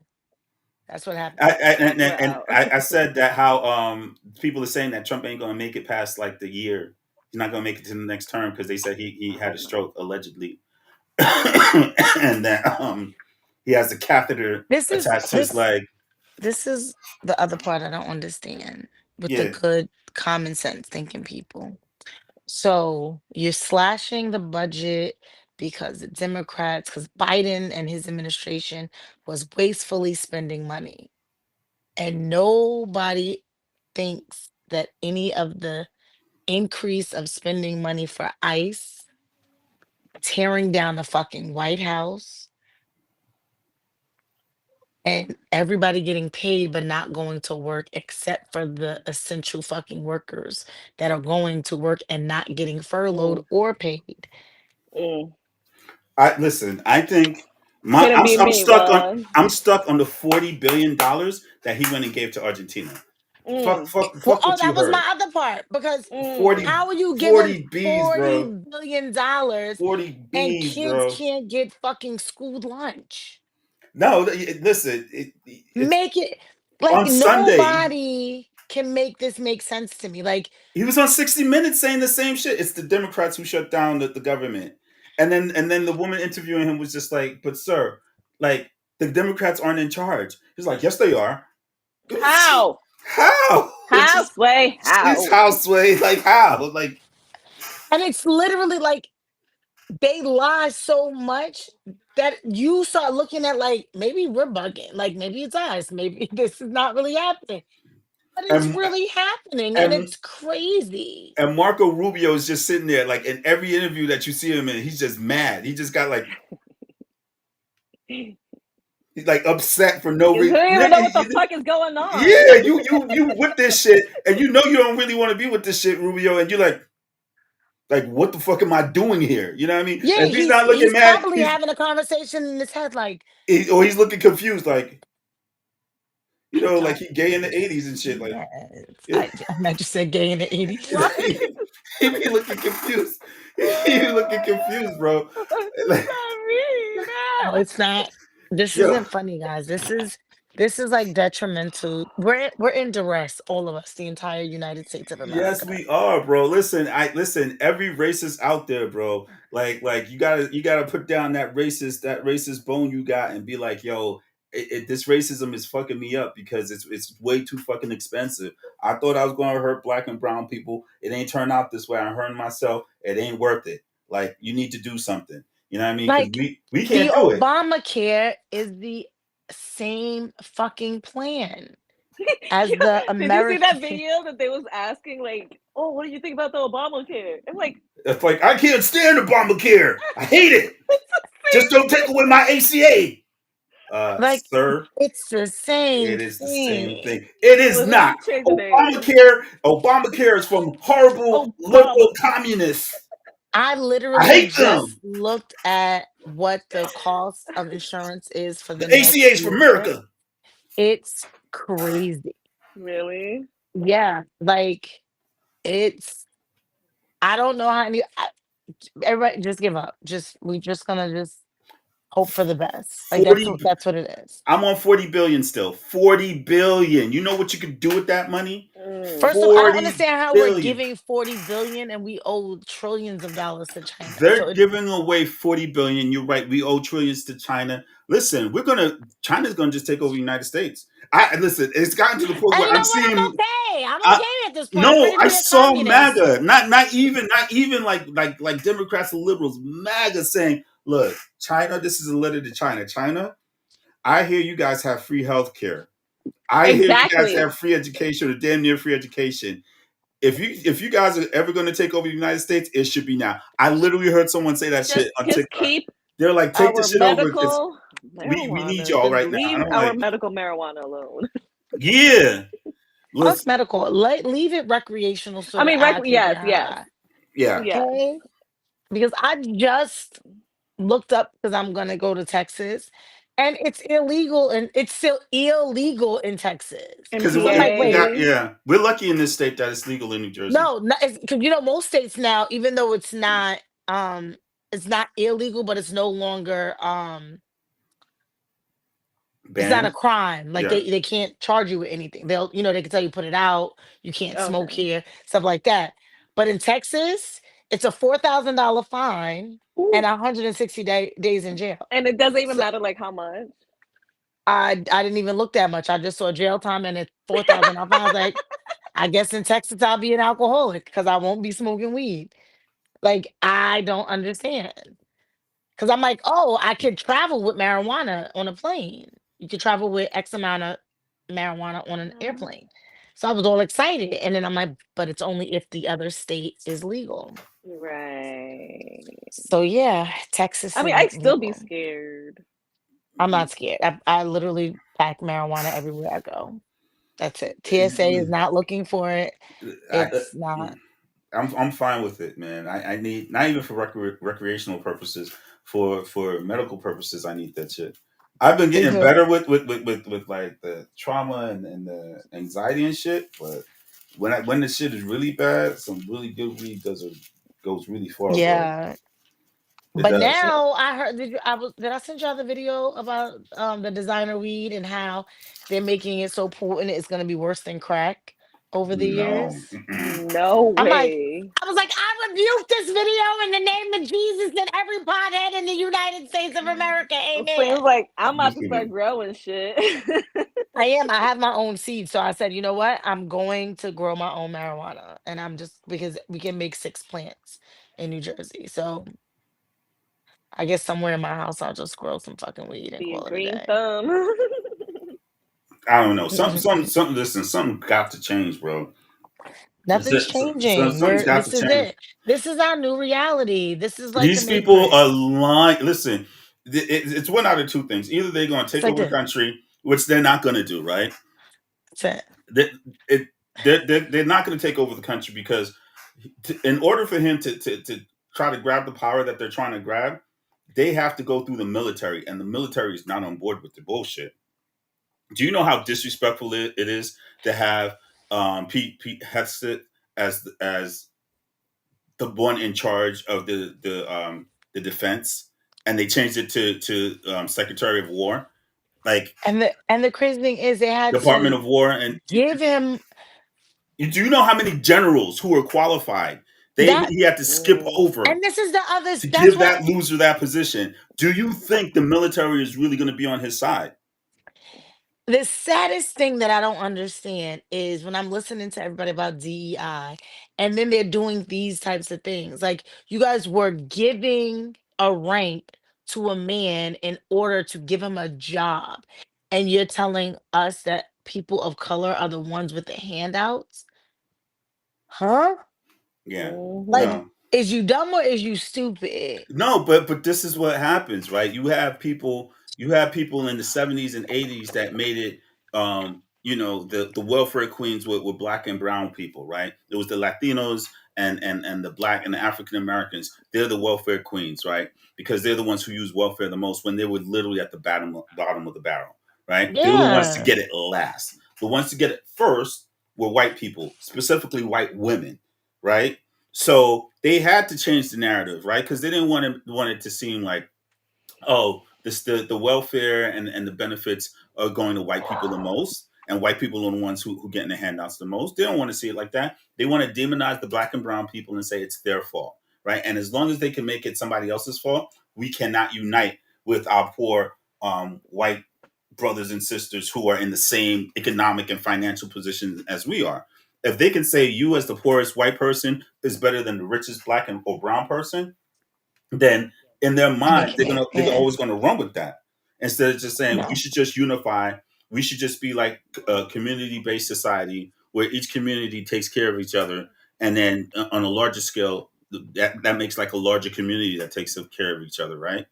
That's what happened. I said that how people are saying that Trump ain't going to make it past like the year. He's not going to make it to the next term because they said he had a stroke allegedly, and that he has a catheter This is attached to his leg. this is the other part I don't understand with the Yeah. good common sense thinking people. So you're slashing the budget because the Democrats, because Biden and his administration was wastefully spending money. And nobody thinks that any of the increase of spending money for ICE, tearing down the fucking White House, and everybody getting paid but not going to work except for the essential fucking workers that are going to work and not getting furloughed or paid. Listen. I think Couldn't be me, Ron. I'm stuck on the $40 billion that he went and gave to Argentina. Fuck Well, what that you was heard. my other part because 40 how are you giving 40 B's, bro. $40 billion 40 and B's, kids bro. can't get fucking school lunch? No, listen. It's Make it like on Sunday. nobody can make this make sense to me. Like He was on 60 Minutes saying the same shit. It's the Democrats who shut down the government. And then the woman interviewing him was just like, "But sir, like the Democrats aren't in charge." He's like, "Yes, they are." How? How? How, Sway? How? It's how, Sway. Like how? Like, and it's literally like they lie so much that you start looking at like maybe we're bugging, like maybe it's us, maybe this is not really happening, but it's and really happening and it's crazy. and Marco Rubio is just sitting there, like in every interview that you see him in, he's just mad. He just got like, he's like upset for no reason. You don't even know what the fuck is going on. Yeah, you with this shit, and you know you don't really want to be with this shit, Rubio, and you're like, what the fuck am I doing here? You know what I mean? Yeah, and if he's not looking mad, probably having a conversation in his head, like, or he's looking confused, like, you know, like he gay in the 80s and shit. Like, I meant to say gay in the 80s. he be looking confused. He be looking confused, bro. Like, no, it's not. This isn't funny, guys. This is like detrimental. We're in duress, all of us, the entire United States of America. Yes, we are, bro. Listen, every racist out there, bro. Like you gotta put down that racist bone you got and be like, yo, this racism is fucking me up because it's way too fucking expensive. I thought I was going to hurt black and brown people. It ain't turned out this way. I'm hurting myself. It ain't worth it. Like, you need to do something. You know what I mean? Like, we can't do it. Obamacare is the same fucking plan as the American. Did you see that video that they was asking, like, oh, what do you think about the Obamacare? I'm like, it's like, I can't stand Obamacare. I hate it. Just don't take away my ACA. Like, sir, it's the same. It is the same thing. It is not. Obamacare is from horrible liberal communists. I literally just looked at what the cost of insurance is for the ACA is for America. It's crazy. Really? Yeah, like I don't know how everybody just give up. We're just gonna hope for the best. Like that's what it is. I'm on 40 billion still. 40 billion. You know what you could do with that money? First of all, I don't 40 understand how we're billion. giving 40 billion and we owe trillions of dollars to China. So They're it, giving away 40 billion. You're right. We owe trillions to China. Listen, China's gonna just take over the United States. I listen, it's gotten to the point and where you I'm know what? I'm seeing okay. I'm I, okay at this point. I'm no, ready to I be a saw communist. MAGA, not even like Democrats and liberals, MAGA saying, look, China, this is a letter to China. China, I hear you guys have free health care. I hear you guys Exactly. have free education or damn near free education. If you guys are ever going to take over the United States, it should be now. I literally heard someone say that shit on Just TikTok. keep They're like, take the our shit over because medical we need marijuana. y'all Just right now. leave And I'm our like, medical marijuana alone. yeah, Fuck listen, medical. Leave it recreational so I that mean, I could yes, get yes, high. yeah, yes. Okay? Because I just looked up because I'm gonna go to Texas, and it's illegal, and it's still illegal in Texas. In because So I'm like, wait, we're lucky in this state that it's legal in New Jersey. no, because you know most states now, even though it's not illegal, but it's no longer it's not a Banned, crime. Like yeah. they can't charge you with anything. They can tell you put it out, you can't smoke Okay. here, stuff like that. But in Texas, it's a $4,000 fine and Ooh. 160 days in jail. And it doesn't even So matter like how much. I didn't even look that much. I just saw jail time and it's 4,000. I was like, I guess in Texas I'll be an alcoholic because I won't be smoking weed. Like I don't understand. Because I'm like, oh, I could travel with marijuana on a plane. You could travel with X amount of marijuana on an airplane. So I was all excited. And then I'm like, but it's only if the other state is legal. Right. So yeah, Texas I mean, is I'd still be legal. scared. I'm not scared. I literally pack marijuana everywhere I go. That's it. TSA is not looking for it. I, It's not. I'm fine with it, man. I need not even for recreational purposes, for medical purposes. I need that shit. I've been Me getting too. better with like the trauma and the anxiety and shit, but when the shit is really bad, some really good weed goes really far, bro. Yeah. It But does. now I heard did I send y'all the video about the designer weed and how they're making it so potent it's gonna be worse than crack over the No. years? No I'm like, way. I was like, I rebuke this video in the name of Jesus and every pothead in the United States of America. Flame's Amen. like, I'm about to start Listen, growing shit. I am. I have my own seed. So I said, you know what? I'm going to grow my own marijuana. And I'm just because we can make 6 plants in New Jersey. So I guess somewhere in my house I'll just grow some fucking weed and Be a call it a green day. thumb. I don't know. Something. Listen, something got to change, bro. Nothing's changing. Something's got to This is change. it. This is our new reality. This is like the These people are Matrix. lying. Listen, it's one out of two things. Either they're going to It's take like over the this. country, which they're not going to do, right? That's it. They, it, they're not going to take over the country because in order for him to try to grab the power that they're trying to grab, they have to go through the military, and the military is not on board with the bullshit. Do you know how disrespectful it is to have Pete Hegseth as the one in charge of the defense, and they changed it to Secretary of War, like And the crazy thing is they had Department to of War. And give him do you know how many generals who are qualified that. he had to skip over And this is the others. to That's give why that loser that position? Do you think the military is really going to be on his side? the saddest thing that I don't understand is when I'm listening to everybody about DEI and then they're doing these types of things. Like you guys were giving a rank to a man in order to give him a job. And you're telling us that people of color are the ones with the handouts? Huh? Yeah, Like, no. Mhm. is you dumb or is you stupid? No, but this is what happens, right? You have people in the 70s and 80s that made it the welfare queens with black and brown people, right? It was the Latinos and the black and the African Americans. They're the welfare queens, right? Because they're the ones who use welfare the most when they were literally at the bottom of the barrel, right? They were the ones to Yeah. get it last. The ones to get it first were white people, specifically white women, right? So they had to change the narrative, right? Because they didn't want it to seem like, oh, the welfare and the benefits are going to white people the most. and white people are the ones who getting the handouts the most. They don't want to see it like that. They want to demonize the black and brown people and say it's their fault, right? And as long as they can make it somebody else's fault, we cannot unite with our poor white brothers and sisters who are in the same economic and financial position as we are. If they can say you as the poorest white person is better than the richest black and or brown person, then in their And they mind can't. they're Yeah. always gonna run with that instead of just saying we No. should just unify. We should just be like a community based society where each community takes care of each other, and then on a larger scale, that makes like a larger community that takes care of each other, right?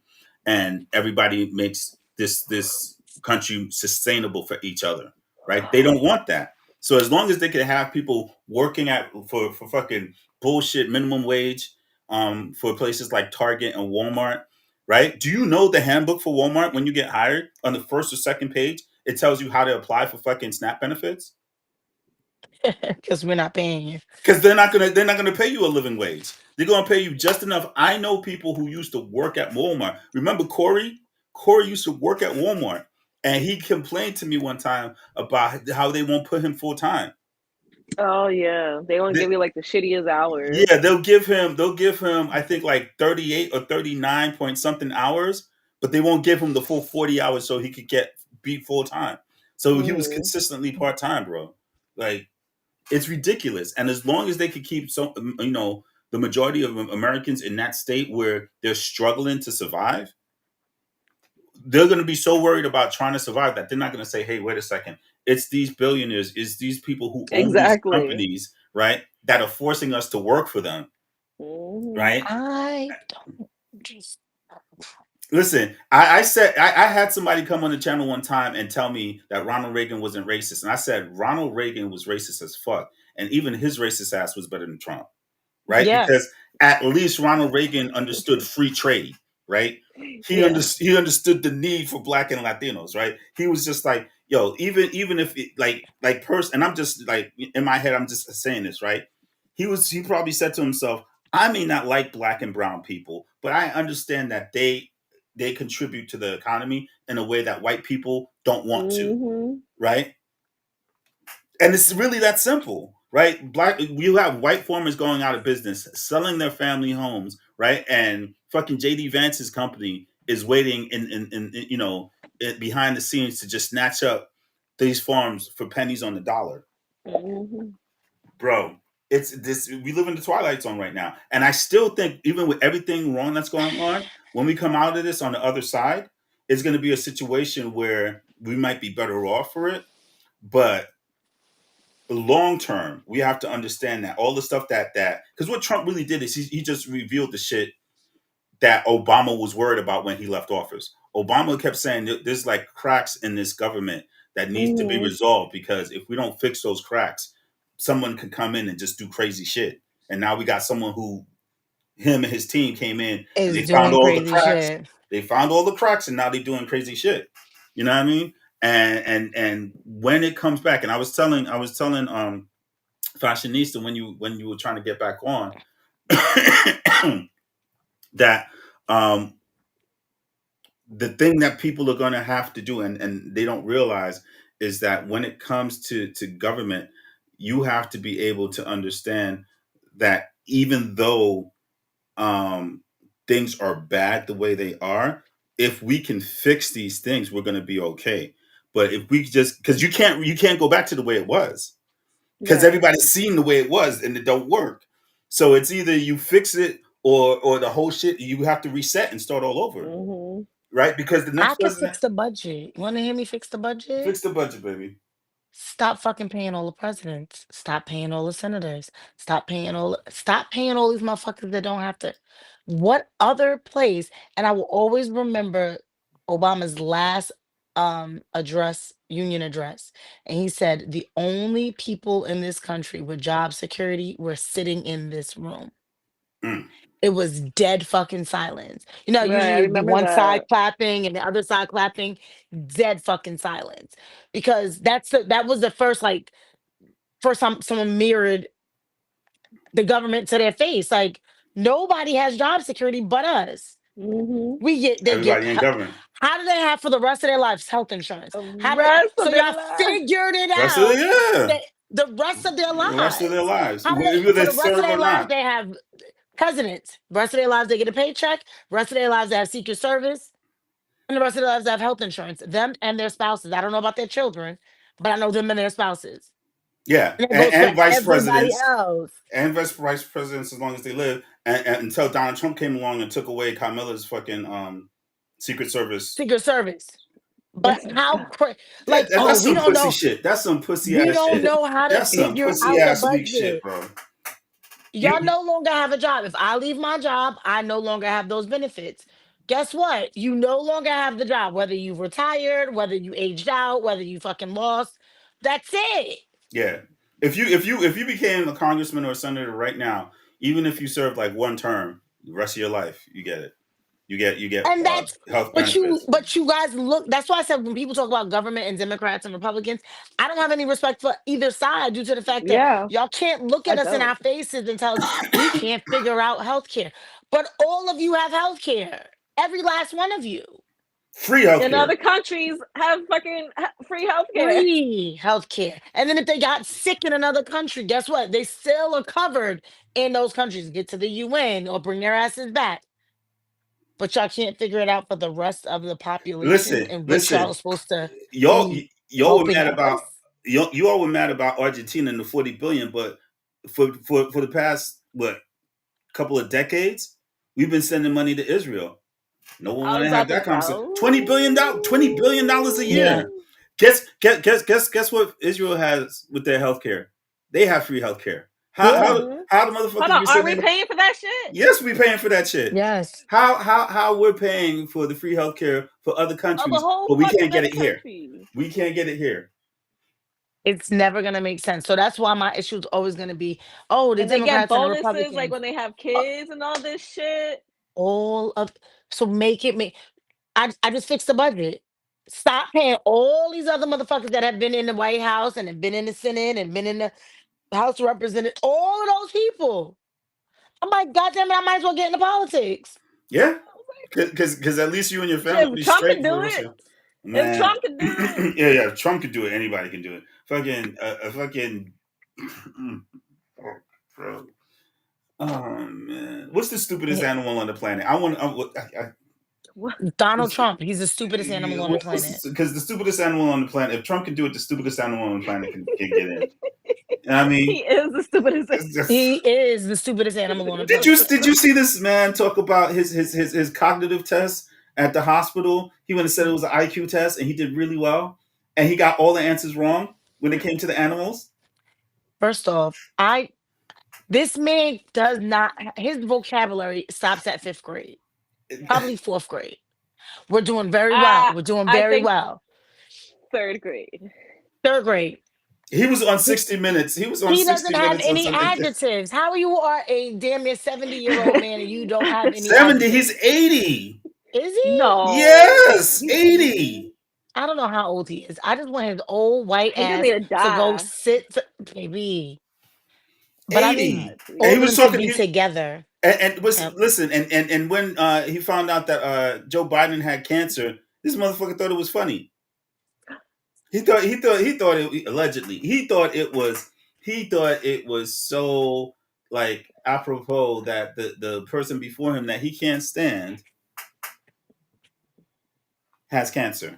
And everybody makes this country sustainable for each other, right? They don't want that. So as long as they can have people working at for fucking bullshit minimum wage, for places like Target and Walmart, right? Do you know the handbook for Walmart when you get hired on the first or second page? It tells you how to apply for fucking SNAP benefits Because we're not paying you. because they're not gonna pay you a living wage. They're gonna pay you just enough. I know people who used to work at Walmart. Remember Corey? Corey used to work at Walmart, and he complained to me one time about how they won't put him full time. Oh yeah, they want to give you like the shittiest hours. Yeah, they'll give him I think like 38 or 39 point something hours, but they won't give him the full 40 hours so he could get beat full time. So he was Mhm. consistently part time, bro. Like it's ridiculous. And as long as they could keep the majority of Americans in that state where they're struggling to survive, they're going to be so worried about trying to survive that they're not going to say, "Hey, wait a second. It's these billionaires, it's these people who own these Exactly. companies, right, that are forcing us to work for them." Mhm. Right? I don't just. Listen, I said I had somebody come on the channel one time and tell me that Ronald Reagan wasn't racist, and I said Ronald Reagan was racist as fuck, and even his racist ass was better than Trump, right? Yeah. Because at least Ronald Reagan understood free trade, right? Yeah. He understood the need for black and Latinos, right? He was just like, yo, even if it, and I'm just like in my head, I'm just saying this, right? He probably said to himself, I may not like black and brown people, but I understand that they contribute to the economy in a way that white people don't want to, Mhm. right? And it's really that simple, right? You have white farmers going out of business, selling their family homes, right? And fucking JD Vance's company is waiting behind the scenes to just snatch up these farms for pennies on the dollar, Mhm. bro. It's this. We live in the twilight zone right now, and I still think, even with everything wrong that's going on, when we come out of this on the other side, it's going to be a situation where we might be better off for it, but long term, we have to understand that all the stuff that because what Trump really did is he just revealed the shit that Obama was worried about when he left office. Obama kept saying there's like cracks in this government that needs to be Mhm. resolved because if we don't fix those cracks, someone can come in and just do crazy shit. And now we got someone who him and his team came in and Is they found doing all the crazy cracks. shit. They found all the cracks and now they're doing crazy shit. You know what I mean? And when it comes back, and I was telling fashionista when you were trying to get back on that um the thing that people are going to have to do and they don't realize is that when it comes to government, you have to be able to understand that even though um things are bad the way they are, if we can fix these things we're going to be okay. But if we just because you can't go back to the way it was because Right. everybody's seen the way it was and it don't work. So it's either you fix it or the whole shit you have to reset and start all over, Mhm. right? Because the I next can president fix the budget. You want to hear me fix the budget? fix the budget, baby. Stop fucking paying all the presidents. Stop paying all the senators. Stop paying all these motherfuckers that don't have to. What other place? And I will always remember Obama's last union address. And he said the only people in this country with job security were sitting in this room. Mm. It was dead fucking silence. You know, Right. I usually it'd be remember one side that. clapping and the other side clapping, dead fucking silence. Because that was the first time someone mirrored the government to their face. Like nobody has job security but us. Mm-hmm. They get. Everybody in government. How do they have for the rest of their lives health insurance? The How do rest so of their y'all lives. figured it Rest of out? the The rest of their the rest of their lives. lives, How do whether for they the rest of serve their or lives not. they have presidents. Rest of their lives they get a paycheck. Rest of their lives they have Secret Service. And the rest of their lives they have health insurance. Them and their spouses. I don't know about their children, but I know them and their spouses. Yeah, And it goes for and vice everybody presidents. else. And vice presidents as long as they live, and until Donald Trump came along and took away Camilla's fucking Secret Service. Secret Service. But how like That's we some don't pussy know. shit. That's some pussy We ass don't shit. know how to That's some figure pussy out the ass weak shit, budget. bro. Y'all no longer have a job. If I leave my job, I no longer have those benefits. Guess what? You no longer have the job, whether you retired, whether you aged out, whether you fucking lost. That's it. Yeah. If you became a congressman or a senator right now, even if you served like one term, the rest of your life, you get it. You get And that's health but benefits. you guys look. That's why I said when people talk about government and Democrats and Republicans, I don't have any respect for either side due to the fact that Yeah. y'all can't look at I us in don't. our faces and tell us we can't figure out healthcare. But all of you have healthcare. Every last one of you. Free healthcare. In other countries have fucking free healthcare. Free healthcare. And then if they got sick in another country, guess what? They still are covered in those countries. Get to the UN or bring their asses back. But y'all can't figure it out for the rest of the population in which y'all are supposed to. Y'all were helping mad about us. you all were mad about Argentina and the 40 billion, but for the past couple of decades, we've been sending money to Israel. No one want to have that conversation. $20 billion a year. Yeah. Guess what Israel has with their healthcare? They have free healthcare. How the motherfuckers? Hold on, are we paying for that shit? Yes, we paying for that shit. Yes. How we're paying for the free healthcare for other countries, but we can't get it here. We can't get it here. It's never gonna make sense. So that's why my issue is always gonna be, the and they Democrats get bonuses and the Republicans, like when they have kids and all this shit. So make it I just fixed the budget. Stop paying all these other motherfuckers that have been in the White House and have been in the Senate and been in the House of Representatives. All of those people. I'm like, goddamn it, I might as well get into politics. Yeah, because at least you and your family will be Trump straight. Can do it. Man. If Trump can do it. yeah, if Trump could do it, anybody can do it. Fucking bro. Oh man, what's the stupidest animal on the planet? Donald Trump. He's the stupidest animal on the planet. Because the stupidest animal on the planet, if Trump can do it, the stupidest animal on the planet can get in. I mean, he is the stupidest. He is the stupidest animal on the planet. Did you see this man talk about his cognitive test at the hospital? He went and said it was an IQ test, and he did really well, and he got all the answers wrong when it came to the animals. First off, this man does not. His vocabulary stops at 5th grade, probably 4th grade. We're doing very well. We're doing very well. 3rd grade. 3rd grade. He was on 60 Minutes. He doesn't have any adjectives. How you are a damn near 70-year-old man and you don't have any 70? adjectives? He's 80. Is he? No. Yes, 80. I don't know how old he is. I just want his old white He ass need to die. go sit, baby. But 80. I mean, And all he of was them talking to be together. Listen, and when he found out that Joe Biden had cancer, this motherfucker thought it was funny. He thought it allegedly. He thought it was so like apropos that the person before him that he can't stand has cancer.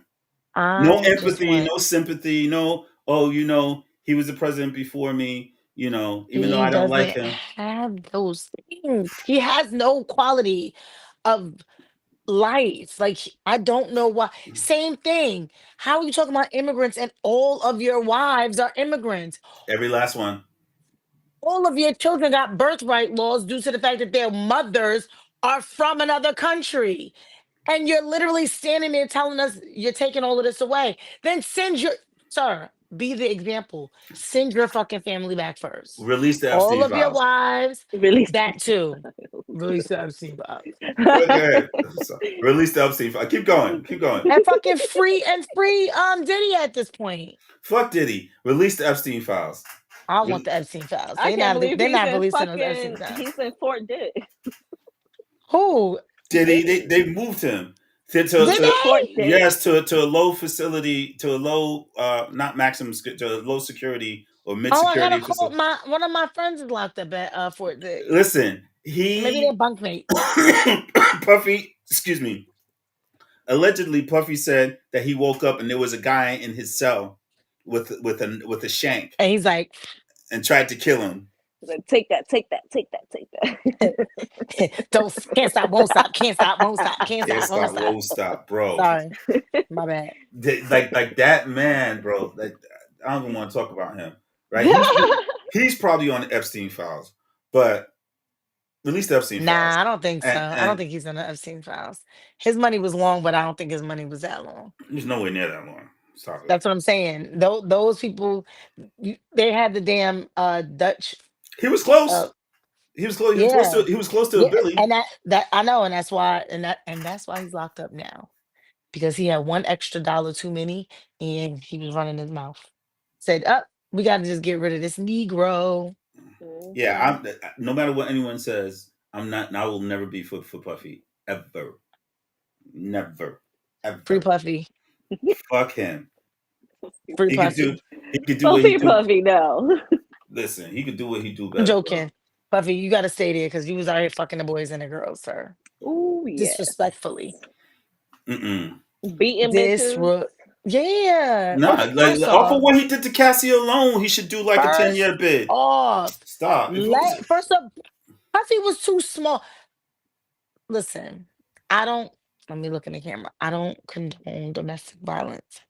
No empathy, no sympathy, no. Oh, he was the president before me. Even though I don't like him. Have those things. He has no quality of life. Like, I don't know why. Same thing. How are you talking about immigrants and all of your wives are immigrants? Every last one. All of your children got birthright laws due to the fact that their mothers are from another country. And you're literally standing there telling us you're taking all of this away. Then be the example. Send your fucking family back first. Release the Epstein all of files. Your wives. Release that too. Release the Epstein files. Go ahead. Release the Epstein files. Keep going. And fucking free Diddy at this point. Fuck Diddy. Release the Epstein files. I want the Epstein files. They're not releasing those Epstein files. He's in Fort Dix. Who? Did he? They moved him Did To they? court date. yes, to a low facility, to a low not maximum to a low security or mid Oh, I security gotta call facility. one of my friends is locked up at Fort Dix. Listen, Maybe they're bunkmates. Puffy, excuse me. Allegedly, Puffy said that he woke up and there was a guy in his cell with a shank And he's like, and tried to kill him. Like, take that. can't stop, won't stop, can't stop, won't stop, can't Can't stop, stop, won't stop, bro. Sorry, my bad. Like that man, bro. Like, I don't even want to talk about him. Right? He's probably on the Epstein files, but release the Epstein files. Nah, I don't think so. I don't And think he's in the Epstein files. His money was long, but I don't think his money was that long. he's nowhere near that long. Stop it. That's what I'm saying. Those people, they had the damn Dutch. He was close. He was close. He was close to a Billy. And that I know, and that's why, that's why he's locked up now, because he had one extra dollar too many, and he was running his mouth. Said, "Up, we got to just get rid of this Negro." Yeah, no matter what anyone says, I'm not. And I will never be for Puffy ever, never, ever. Free Puffy. Fuck him. Free He Puffy. could do what he do. Puffy, no. Listen, he could do what he do better. I'm joking. Puffy, you got to stay there because you was out here fucking the boys and the girls, sir. Ooh, yeah. Disrespectfully. Mm-mm. Beating bitches. Yeah. Nah, Okay, like first off off- of what he did to Cassie alone, he should do like a First 10-year bid. off. Stop. First up, Puffy was too small. Listen, let me look in the camera. I don't condone domestic violence,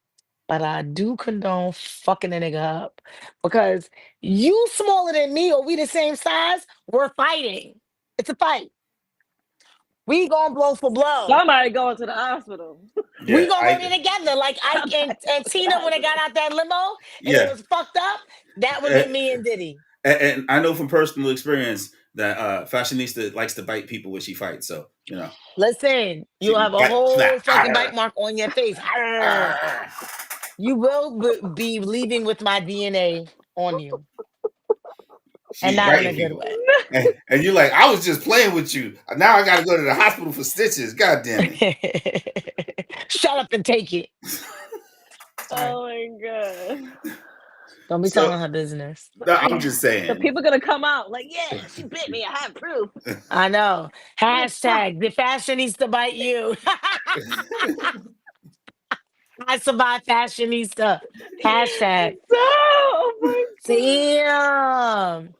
but I do condone fucking a nigga up, because you smaller than me or we the same size, we're fighting. It's a fight. We gonna blow for blow. Somebody going to the hospital. Yeah, we gonna run it together. Like Ike and Tina when they got out that limo and it was fucked up. That would be me and Diddy. And I know from personal experience that Fashionista likes to bite people when she fights. So, you know. Listen, you have a whole fucking bite mark on your face. You will be leaving with my DNA on you. And not in a good way. And you're like, I was just playing with you. Now I got to go to the hospital for stitches. God damn it. Shut up and take it. Oh my God. Don't be telling her business. No, I'm just saying. So people going to come out like, yeah, she bit me. I have proof. I know. Hashtag, the fashionista bite you. I survived fashionista. Hashtag. Oh my God. Damn.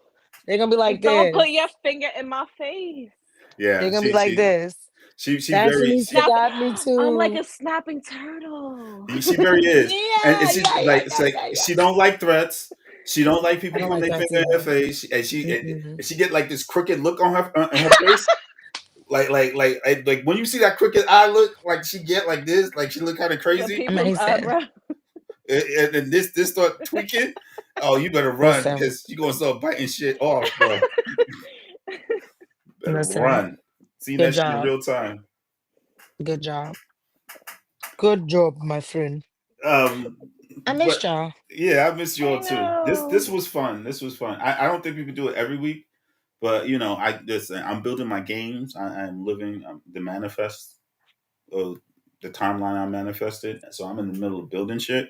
They're gonna be like Don't this. put your finger in my face. Yeah. They're gonna be like this. She very. Got me too. I'm like a snapping turtle. She very is. Yeah, and she she don't like threats. She don't like people putting their finger in her face. And she get like this crooked look on her face. Like when you see that crooked eye look, like she get like this, like she look kind of crazy. Amazing. And this start tweaking. Oh, you better run because you gonna start biting shit off, bro. Better run. See that shit in real time. Good job. Good job, my friend. I missed y'all. Yeah, I missed y'all too. This was fun. This was fun. I don't think we could do it every week, but you know, I'm building my games. I'm living the manifest, the timeline I manifested. So I'm in the middle of building shit.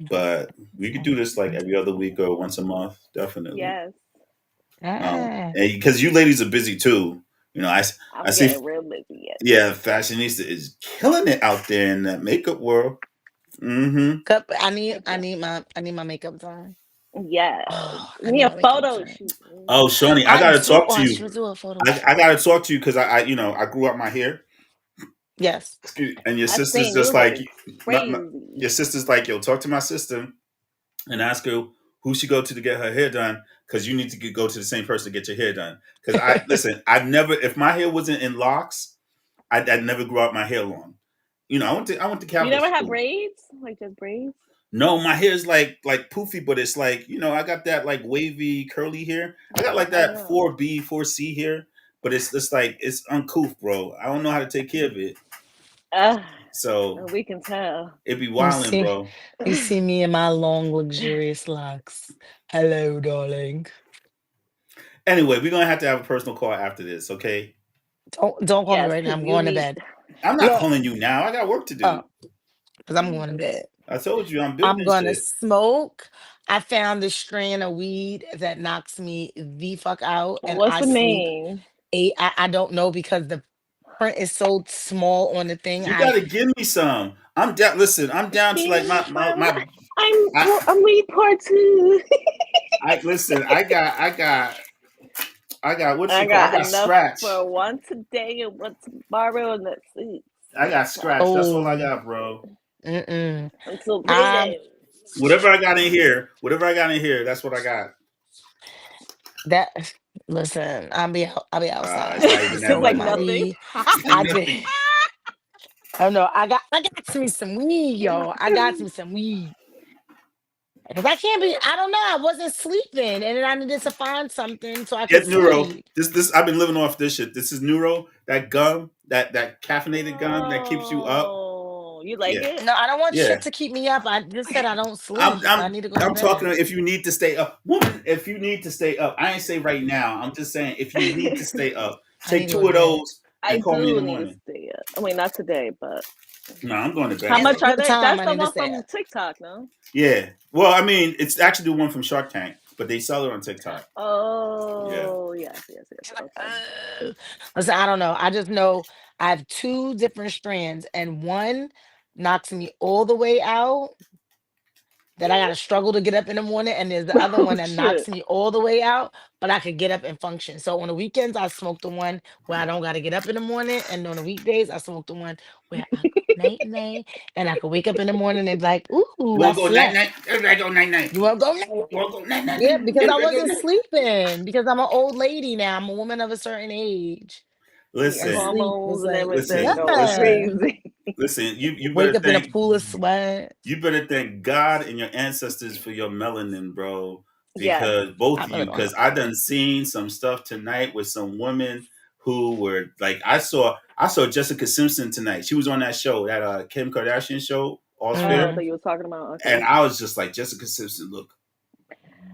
But we could do this like every other week or once a month, definitely. Yes. Because you ladies are busy too. You know, I see real busy. Yeah, Fashionista is killing it out there in that makeup world. Mm-hmm. I need my makeup done. Yeah. I need a photo shoot. Oh, Shawnee, I gotta talk to you. I gotta talk to you because I grew out my hair. Yes. And your sister's just like your sister's like, yo, talk to my sister and ask her who she go to get her hair done, because you need to go to the same person to get your hair done. Because listen, if my hair wasn't in locks, I'd never grow out my hair long. You know, I went to Catholic You never school. had braids? Like just braids? No, my hair is like poofy, but it's like, you know, I got that like wavy curly hair. I got like that 4B, 4C hair, but it's just like it's uncouth, bro. I don't know how to take care of it. So we can tell. It be wilding, bro. You see me in my long, luxurious locks. Hello, darling. Anyway, we're gonna have to have a personal call after this, okay? Don't call me Yes, right now. because I'm you going to need. bed. I'm not Look, calling you now. I got work to do. oh, because I'm going to bed. I told you I'm I'm building gonna shit. smoke. I found this strand of weed that knocks me the fuck out, and What's I the sleep name? I don't know because the print is so small on the thing. You gotta give me some. I'm down. Listen, I'm down to like I'm weed part 2. I listen. I got what I you call. I got got enough scratch. for one today and one tomorrow, and that's it. I got scratch. That's all I Oh, got, bro. mm-mm. Until Um, payday. Whatever I got in here, that's what I got. that listen, I'll be outside It's not even that It's smoking like my much, bro. nothing. weed. It's I not did. nothing. Oh no, I got me some weed, yo. I got me some weed. Because I can't be, I don't know. I wasn't sleeping. And then I needed to find something so I could Get Neuro. sleep. This I've been living off this shit. This is Neuro. That gum, that caffeinated gum that keeps you up. Oh, you like Yeah, it? No, I don't want yeah. shit to keep me up. I just said I don't sleep. I need to go to I'm talking bed. if you need to stay up. Woman, if you need to stay up. I ain't say right now. I'm just saying if you need to stay up, I need take to go 2 to of bed. those I and call me in do the need to morning. stay up. I mean, not today, but No, I'm going to bed. how And much are what they? time That's I the need to one stay from up? TikTok, no? Yeah. Well, I mean, it's actually the one from Shark Tank, but they sell it on TikTok. Yeah. Oh, yes. She's like, Okay. listen, I don't know. I just know I have 2 different strands, and one knocks me all the way out that I gotta struggle to get up in the morning, and there's the other Oh one that knocks shit. me all the way out, but I could get up and function. So on the weekends, I smoke the one where I don't gotta get up in the morning, and on the weekdays, I smoke the one where I go night night, and I could wake up in the morning and be like, You "Ooh, I want to go night slept." night? Everybody go night night. You want to go You night want night? to go night night? Yeah, because I Everybody go wasn't night. sleeping. Because I'm an old lady now. I'm a woman of a certain age, Your and Listen, sleep was hormones and like, everything listen, going listen, yeah. crazy. listen. You Wake better up in a thank pool of sweat. God and your ancestors for your melanin, bro. Yes. Because both I of really you, don't have because I one. done seen some stuff tonight with some women who were like, I saw Jessica Simpson tonight. She was on that show, that Kim Kardashian show, All's Oh, I Fair, thought you were talking about and okay. I was just like, Jessica Simpson look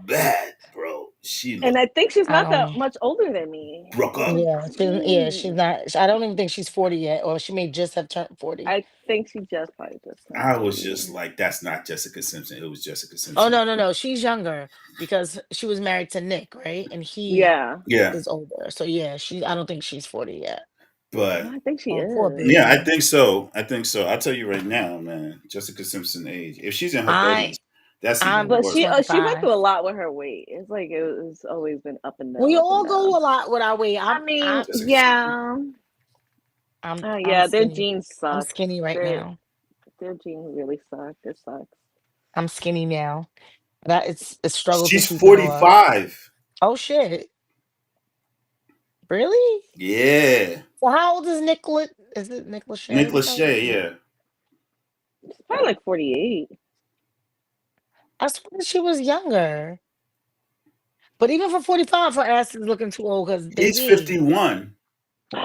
bad, bro. She And looked I think she's I not that don't. much older than me. broke I up. think She's she. not. I don't even think she's 40 yet, or she may just have turned 40. I think she probably just turned I was 40. just like, that's not Jessica Simpson. It was Jessica Oh Simpson. no, she's younger because she was married to Nick, right? And he Yeah. Yeah, is older. So yeah, I don't think she's 40 yet. but No, I think she Oh, poor is. yeah, I baby. think so. I think so. I'll tell you right now, man. Jessica Simpson age. If she's in her I 30s, that's even I'm But worse. she went 25. through a lot with her weight. It's like it's always been up and down, We up and all down. go a lot with our weight. I mean, Jessica Simpson. yeah. I'm Yeah, their skinny. jeans I'm suck. skinny right Their now. their jeans really suck. It sucks. I'm skinny now. That it's a struggle to She's keep it off. 45. Oh shit. Really? Yeah. So how old is Nicholas? Is it Nick Lachey? Nick Is that what Lachey, it is? yeah. She's probably like 48. I swear she was younger. But even for 45, her ass is looking too old because He's baby. 51.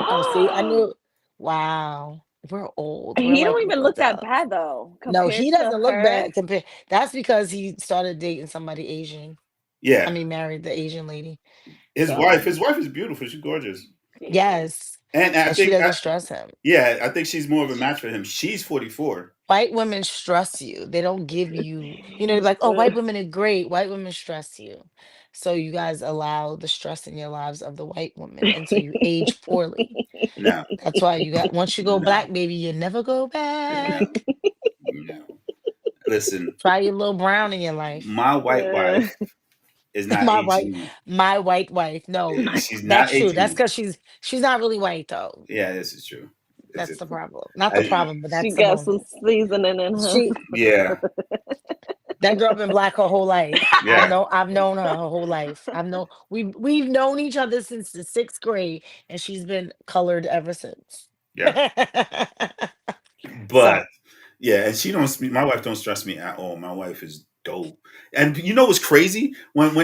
Oh, see, I knew. Wow. We're old. We're He like don't even look that adults. bad though, No, compared he to doesn't look her. bad compared. That's because he started dating somebody Asian. I Yeah. mean, married the Asian lady. His So, wife is beautiful. She's gorgeous. yes. And I And she think doesn't stress him. I think she's more of a match for him. She's 44. White women stress you. They don't give you, they're like, oh, white women are great. White women stress you. So you guys allow the stress in your lives of the white woman. And so you age poorly. No, That's why once you go no, black, baby, you never go no, back. no. Listen, Try your little brown in your life. my white wife is not my white, aging me. my white wife. No, She's not that's true. aging That's me. because she's not really white though. Yeah, this is true. This That's is the true. problem. Not the I, problem, but She that's the got moment. some seasoning in her. She yeah, that girl been black her whole life. yeah, I've known her whole life. We've known each other since the 6th grade, and she's been colored ever since. yeah. So But yeah, and my wife don't stress me at all. My wife is dope. And you know what's crazy? When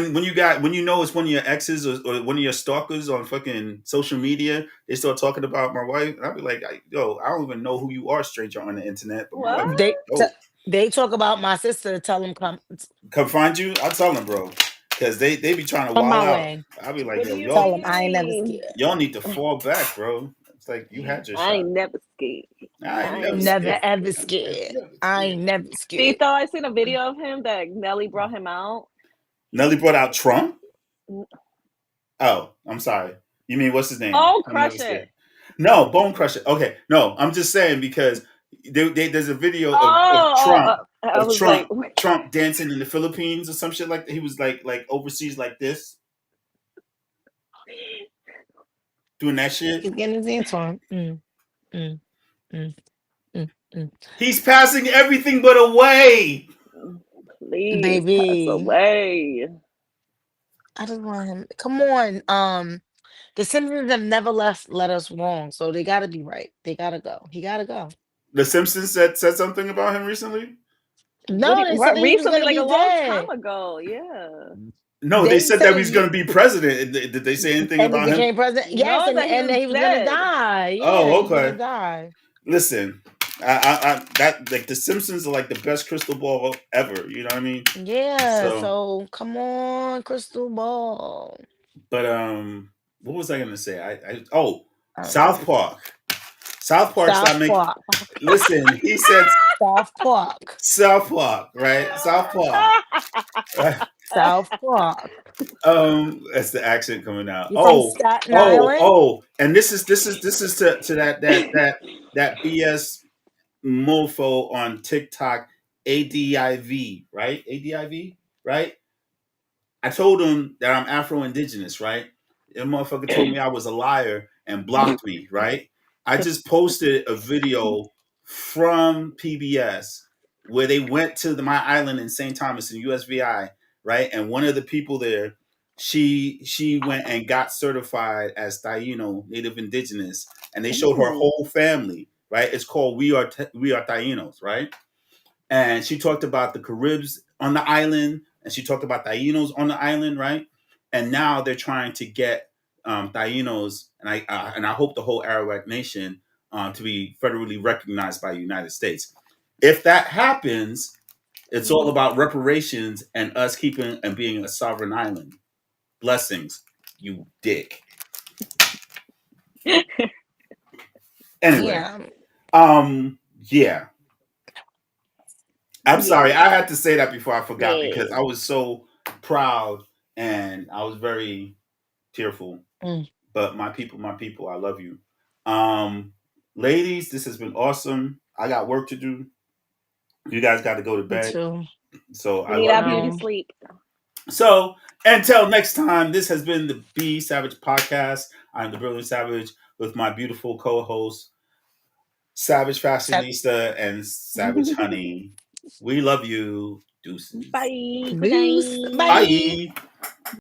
you know it's one of your exes or one of your stalkers on fucking social media, they start talking about my wife, and I'll be like, yo, I don't even know who you are, stranger on the internet, but my wife What? is dope. they talk about my sister. Tell them Come find you, I'll tell them, bro. Because they be trying to come wild my out. way. I'll be like, What do yo, you Tell them I ain't never mean? scared. y'all need to fall back, bro. It's like you had your I shot. ain't never scared. I ain't I never ain't Never scared. ever scared. I ain't never See, scared. though, I seen a video of him that Nelly brought him out. Nelly brought out Trump. Mm. Oh, I'm sorry. You mean what's his name? Oh, I'm never crush scared. it. No, Bone Crusher. Okay, no, I'm just saying because there's a video of I was Trump like, Trump dancing in the Philippines or some shit like that. He was like overseas like this, doing that shit. He's getting his dance on. He's passing everything but away. please pass Baby, away. I just want him. Come on. The Simpsons have never let us wrong, so they gotta be right. They gotta go. He gotta go. The Simpsons said something about him recently. No, they said that he was Recently, gonna like be a long dead. time ago. Yeah. No, they said that he's going to be president. Did they say anything and he about him? became president. Yes, No, that he and was that he was gonna dead. die. Yeah, Oh, he was gonna okay. die. Listen, I that like the Simpsons are like the best crystal ball ever. You know what I mean? Yeah. So, So come on, Crystal Ball. but what was I going to say? Um, South Park. South Park. South Park. Listen, he said South Park. South Park, right? South Park. Right? South Park. That's the accent coming out. You from Staten Island? And this is to that BS mofo on TikTok, ADIV, right? ADIV, right? I told him that I'm Afro Indigenous, right? That motherfucker told me I was a liar and blocked me, right? I just posted a video from PBS where they went to my island in St. Thomas in USVI, right? And one of the people there, she went and got certified as Taino, Native Indigenous, and they showed her Ooh. whole family, right? It's called We Are Tainos, right? And she talked about the Caribs on the island, and she talked about Tainos on the island, right? And now they're trying to get Tainos, and I hope the whole Arawak Nation to be federally recognized by the United States. If that happens, it's all about reparations and us keeping and being a sovereign island. Blessings, you dick. Anyway, yeah. I'm sorry. I had to say that before I forgot because I was so proud and I was very tearful. But my people, I love you. Ladies, this has been awesome. I got work to do. You guys got to go to bed. Too. So I Need love our you. beauty sleep. So until next time, this has been the B Savage Podcast. I'm the Brilliant Savage with my beautiful co-host, Savage Fashionista and Savage Honey. We love you. Deuces. Bye. Deuce. Good night. Bye. Bye.